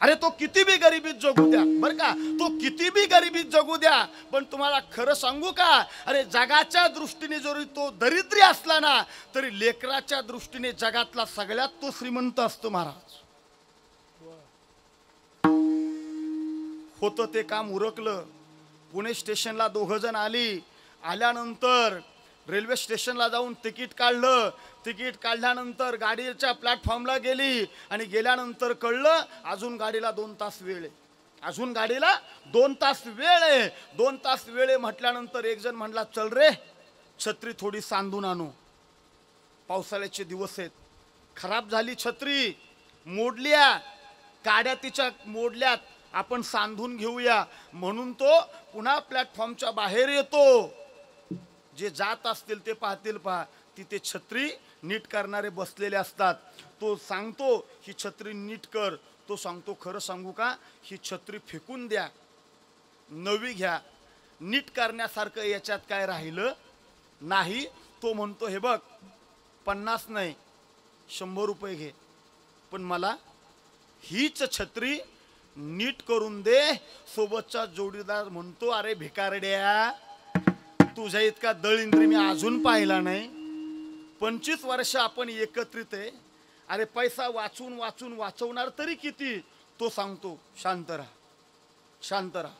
अरे तो किती बी गरिबीत जगू द्या, बर का, तो किती बी गरिबीत जगू द्या, पण तुम्हाला खरं सांगू का, अरे जगाच्या दृष्टीने जरी तो दरिद्री असला ना, तरी लेकराच्या दृष्टीने जगातला सगळ्यात तो श्रीमंत असतो. महाराज होतं ते काम उरकलं. पुणे स्टेशनला 2 जण आली. आल्यानंतर रेल्वे स्टेशनला जाऊन तिकीट काढलं. तिकीट काढल्यानंतर गाडीच्या प्लॅटफॉर्मला गेली आणि गेल्यानंतर कळलं अजून गाडीला 2 तास वेळ आहे, अजून गाडीला 2 तास वेळ आहे. 2 तास वेळ आहे म्हटल्यानंतर एक जण म्हणला, चल रे छत्री थोडी सांधून आणू, पावसाळ्याचे दिवस आहेत. खराब झाली छत्री, मोडल्या काड्या, तिच्या मोडल्यात, आपण सांधून घेऊया. म्हणून तो पुन्हा प्लॅटफॉर्मच्या बाहेर येतो. जे जात असतील ते पाहतील, पहा तिथे छत्री नीट करणारे बसलेले असतात. तो सांगतो ही छत्री नीट कर. तो सांगतो, खरं सांगू का, ही छत्री फेकून द्या, नवी घ्या, नीट करण्यासारखं याच्यात काय राहिलं नाही. तो म्हणतो, हे बघ 50 नाही 100 रुपये घे, पण मला हीच छत्री नीट करून दे. सोबतचा जोडीदार म्हणतो, अरे भिकारड्या, तुझ्या इतका दळिंद्री मी अजून पाहिला नाही. 25 वर्ष आपण एकत्रित आहे. अरे पैसा वाचून वाचून वाचवणार तरी किती? तो सांगतो, शांत राहा, शांत राहा,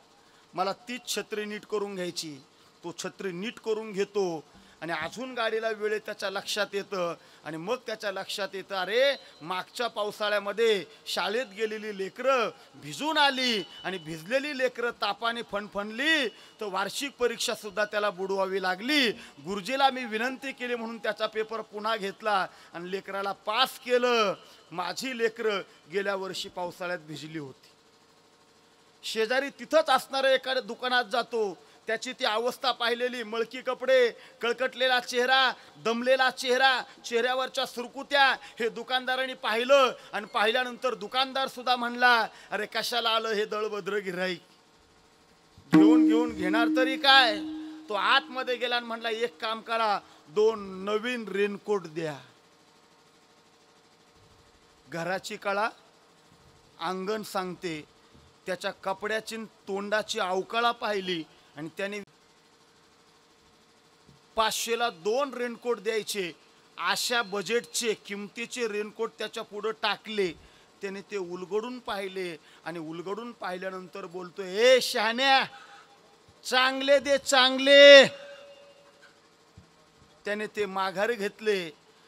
मला तीच छत्री नीट करून घ्यायची. तो छत्री नीट करून घेतो आणि अजून गाडीला वेळ त्याच्या लक्षात येतं. आणि मग त्याच्या लक्षात येतं, अरे मागच्या पावसाळ्यामध्ये शाळेत गेलेली लेकरं भिजून आली आणि भिजलेली लेकरं तापाने फणफणली, तर वार्षिक परीक्षा सुद्धा त्याला बुडवावी लागली. गुरुजीला मी विनंती केली म्हणून त्याचा पेपर पुन्हा घेतला आणि लेकराला पास केलं. माझी लेकरं गेल्या वर्षी पावसाळ्यात भिजली होती. शेजारी तिथंच असणाऱ्या एखाद्या दुकानात जातो, त्याची ती अवस्था पाहिलेली, मळकी कपडे, कळकटलेला चेहरा, दमलेला चेहरा, चेहऱ्यावरच्या सुरकुत्या, हे दुकानदारांनी पाहिलं. आणि पाहिल्यानंतर दुकानदार सुद्धा म्हणला, अरे कशाला आलं हे दळभद्र गिऱ्हाईक, घेऊन घेणार तरी काय. तो आतमध्ये गेला आणि म्हणला, एक काम करा, 2 नवीन रेनकोट द्या. घराची कळा अंगण सांगते, त्याच्या कपड्याची तोंडाची अवकळा पाहिली आणि त्याने 500ला 2 रेनकोट द्यायचे. अशा बजेटचे किमतीचे रेनकोट त्याच्या पुढे टाकले. त्याने ते उलगडून पाहिले आणि उलगडून पाहिल्यानंतर बोलतोय, ए शहाण्या, चांगले दे चांगले. त्याने ते माघारी घेतले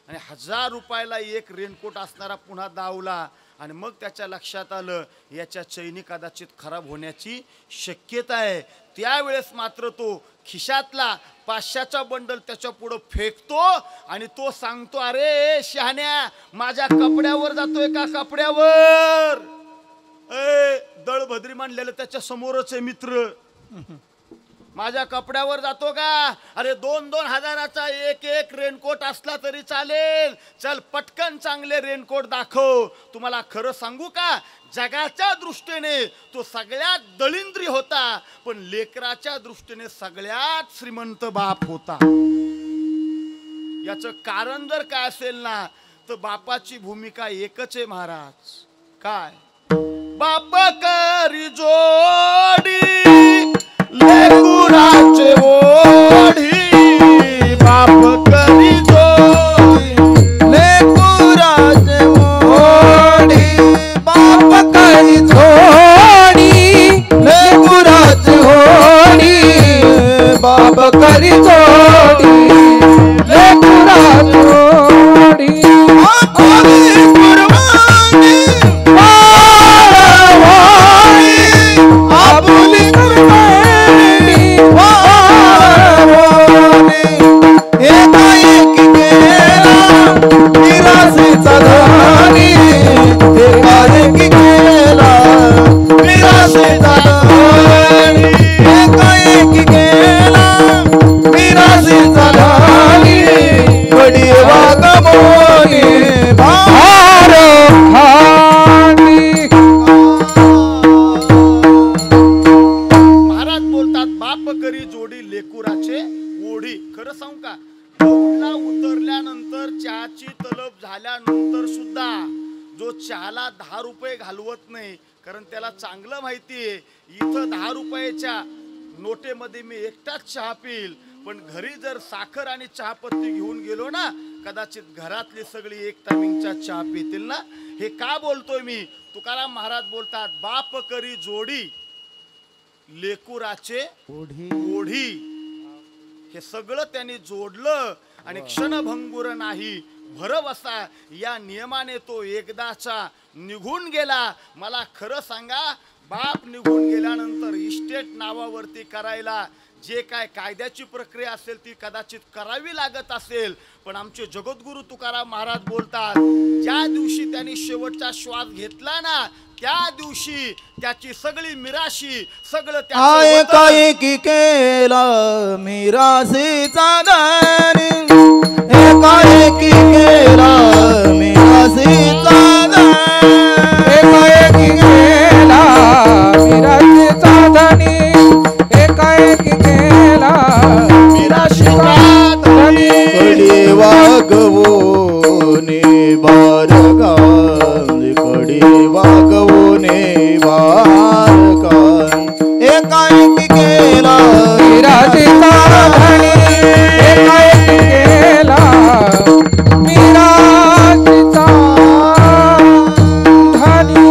आणि 1000 रुपयाला एक रेनकोट असणारा पुन्हा दावला. आणि मग त्याच्या लक्षात आलं याच्या चैनी कदाचित खराब होण्याची शक्यता आहे. त्यावेळेस मात्र तो खिशातला 500चा बंडल त्याच्या पुढं फेकतो आणि तो सांगतो, अरे शहाण्या, माझ्या कपड्यावर जातोय का कपड्यावर? दळभद्री मांडलेलं त्याच्या समोरच आहे मित्र. माझ्या कपड्यावर जातो का? अरे 2-2 हजाराचा एक एक रेनकोट असला तरी चालेल. चल पटकन चांगले रेनकोट दाखव. तुम्हाला खरं सांगू का, जगाच्या दृष्टीने तो सगळ्यात दळिंद्री होता, पण लेकराच्या दृष्टीने सगळ्यात श्रीमंत बाप होता. याचं कारण जर काय असेल ना, तर बापाची भूमिका एकच आहे महाराज. काय? बाप करी जोडी लेकुराचे ओढी, बाप करी जोडी लेकुराचे ओढी, बाप करी जोडी लेकुराचे ओढी, बाप करी जोडी लेकुराचे ओढी. आपुली कुर्बानी वारवाई, आपुली कुर्बानी वारवाई. एकाएकी केला मिरासीचा धनी, एकाएकी केला मिरासीचा धनी, एकाएकी केला मिरासीचा धनी. कडी वागमोनी भार खाणी. महाराज बोलतात, बाप करी जोडी लेकुराचे ओढी. खरं सांगू का, दौडला उतरल्यानंतर चहाची तलब झाल्यानंतर सुद्धा जो चहाला 10 रुपये घालवत नाही, कारण त्याला चांगलं माहितीये इथं 10 रुपयाच्या नोटेमध्ये मी एकटाच चहा पिल, पण घरी जर साखर आणि चहापत्ती घेऊन गेलो ना, कदाचित घरातली सगळी एक टायमिंगचा चहा पितील ना. हे का बोलतोय मी? तुकाराम महाराज बोलतात, बाप करी जोडी लेकुराचे ओढी. हे सगळं त्यांनी जोडलं आणि क्षणभंगुर नाही भरवसा या नियमाने तो एकदाचा निघून गेला. मला खरं सांगा, बाप निघून गेल्यानंतर इस्टेट नावावरती करायला जे काय कायद्याची प्रक्रिया असेल ती कदाचित करावी लागत असेल, पण आमचे जगद्गुरु तुकाराम महाराज बोलतात, ज्या दिवशी त्यांनी शेवटचा श्वास घेतला ना, त्या दिवशी त्याची सगळी मिराशी सगळं एकाएकी केला मिरासीचा धनी, एकाएकी केला मिरासीचा धनी, एकाएकी केला मिरासीचा धनी, एकाएकी केला मिरासीचा धनी. कडी वागवोने बारगान, कडी वागवोने बारगान. एकाएकी केला मिरासीचा धनी, एकाएकी केला मिरासीचा धनी.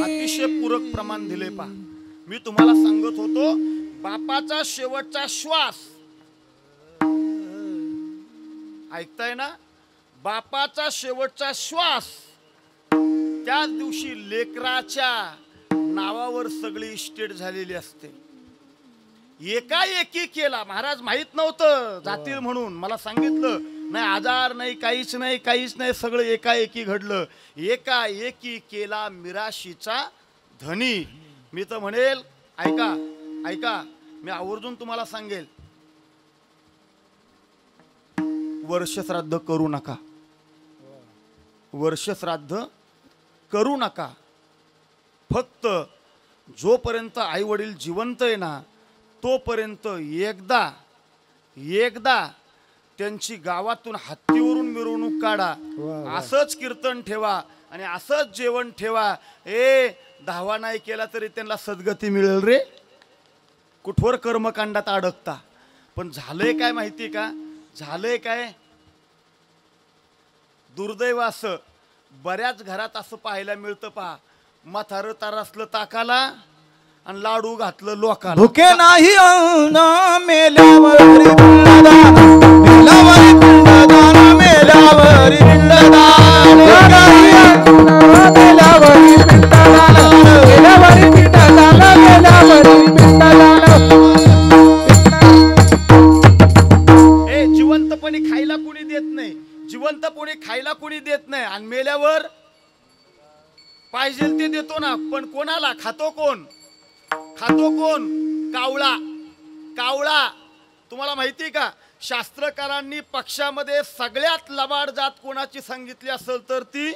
अतिशय पूरक प्रमाण दिले पा. मी तुम्हाला सांगत होतो, बापाचा शेवटचा श्वास ऐकताय ना, बापाचा शेवटचा श्वास त्याच दिवशी लेकराच्या नावावर सगळी इस्टेट झालेली असते. एकाएकी केला. महाराज माहित नव्हतं जातील म्हणून, मला सांगितलं नाही, आजार नाही, काहीच नाही, काहीच नाही, सगळं एकाएकी घडलं. एकाएकी केला मिराशीचा धनी. मी तर म्हणेल, ऐका ऐका, मी आवर्जून तुम्हाला सांगेल, वर्षश्राद्ध करू नका, वर्षश्राद्ध करू नका. फक्त जोपर्यंत आई वडील जिवंत आहे ना, तोपर्यंत एकदा त्यांची गावातून हत्तीवरून मिरवणूक काढा, असंच कीर्तन ठेवा आणि असंच जेवण ठेवा. 10 नाही केला तरी त्यांना सद्गती मिळेल रे. कुठवर कर्मकांडात अडकता. पण झालंय काय माहिती का, झालंय काय, दुर्दैव असं बऱ्याच घरात असं पाहायला मिळतं पहा, म्हातारं तारासलं ताकाला आणि लाडू घातलं लोकाला. भुके नाही अन्न मेल्यावरी पिंडदान, मेल्यावरी पिंडदान, मेल्यावरी पिंडदान. नाही अन्न मेल्यावरी पिंडदान, मेल्यावरी पिंडदान, मेल्यावरी पिंडदान. जिवंतपणी खायला कोणी देत नाही, जिवंतपणी खायला कोणी देत नाही आणि मेल्यावर पाहिजे ते देतो ना. पण कोणाला खातो कोण? खातो कोण? कावळा. कावळा तुम्हाला माहिती का? शास्त्रकारांनी पक्षामध्ये सगळ्यात लबाड जात कोणाची सांगितली असेल तर ती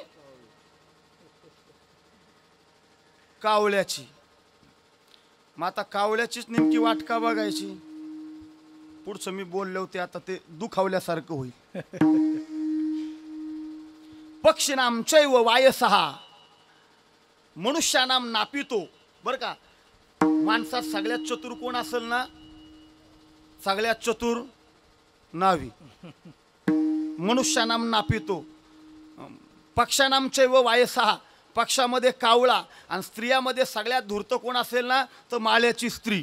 कावळ्याची. मग आता कावळ्याचीच नेमकी वाट का बघायची? पुढचं मी बोलले होते, आता ते दुखावल्यासारखं होईल. पक्षीनाम चैव वायसः मनुष्यानाम नापितो. बर का, माणसात सगळ्यात चतुर कोण असेल ना? सगळ्यात चतुर नावी. मनुष्यानाम नापितो. पक्षानाम चैव वायसः, पक्षामध्ये कावळा आणि स्त्रियामध्ये सगळ्यात धूर्त कोण असेल ना? तर माळ्याची स्त्री.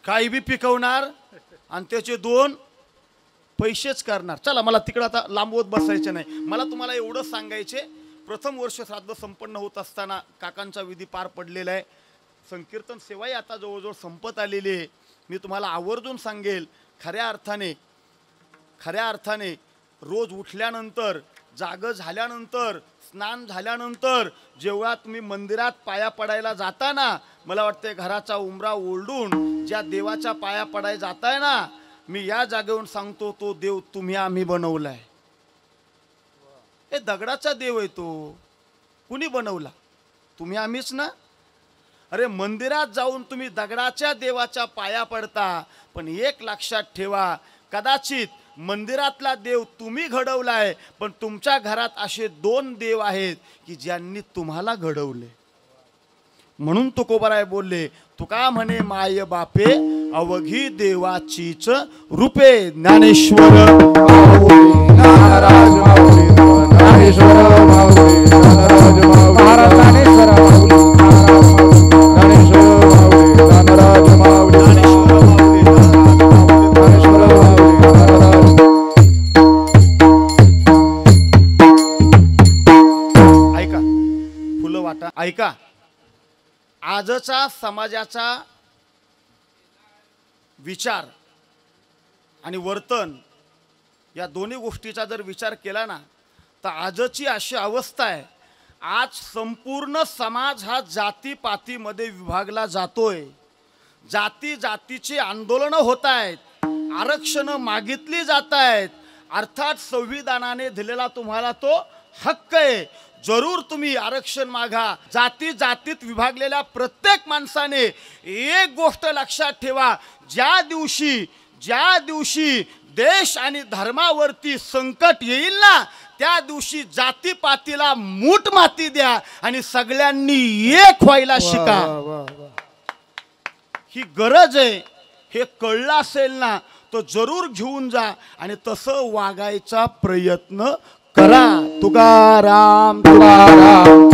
काही बी पिकवणार आणि त्याचे दोन पैसेच करणार. चला, मला तिकडं आता लांबवत बसायचे नाही. मला तुम्हाला एवढं सांगायचे, प्रथम वर्ष श्राद्ध संपन्न होत असताना काकांचा विधी पार पडलेला आहे. संकीर्तन सेवाही आता जवळजवळ संपत आलेली आहे. मी तुम्हाला आवर्जून सांगेल, खऱ्या अर्थाने रोज उठल्यानंतर, जाग झाल्यानंतर, स्नान झाल्यानंतर जेव्हा तुम्ही मंदिरात पाया पडायला जाता ना, मला वाटतं घराचा उंबरा ओलडून ज्या देवाच्या पाया पडायला जाताय ना, मी या जागेवरून सांगतो, तो देव तुम्ही आम्ही बनवलाय. हे दगडाचा देव आहे. तो कुणी बनवला? तुम्ही आम्हीच ना. अरे मंदिरात जाऊन तुम्ही दगडाच्या देवाच्या पाया पडता, पण एक लक्षात ठेवा, कदाचित मंदिरातला देव तुम्ही घडवलाय, पण तुमच्या घरात असे दोन देव आहेत की ज्यांनी तुम्हाला घडवले. म्हणून तुकोबाराय बोलले, तुका म्हणे माय बापे अवघी देवाचीच रूपे. ज्ञानेश्वर महाराज माऊली, ज्ञानेश्वर माऊली, महाराज माऊली, ज्ञानेश्वर माऊली, ज्ञानराज माऊली, ज्ञानेश्वर माऊली, ज्ञानेश्वर माऊली. ऐका, फुलं वाटा. ऐका, आजचा समाजाचा विचार आणि वर्तन या दोन्ही गोष्टीचा जर विचार केला ना, तर आजची अशी अवस्था आहे, आज संपूर्ण समाज हा जातीपातीमध्ये विभागला जातोय. जाती जातीची आंदोलनं होत आहेत, आरक्षण मागितली जात आहेत. अर्थात संविधानाने दिलेला तुम्हाला तो हक्क आहे, जरूर तुम्ही आरक्षण मागा. जाती जातीत विभागलेल्या प्रत्येक माणसाने एक गोष्ट लक्षात ठेवा, ज्या दिवशी देश आणि धर्मावरती संकट येईल ना, त्या दिवशी जातीपातीला मूठ माती द्या आणि सगळ्यांनी एक व्हायला शिका. ही गरज आहे. हे कळलं असेल ना, तर जरूर घेऊन जा आणि तसं वागायचा प्रयत्न करा. तुकाराम तुकाराम.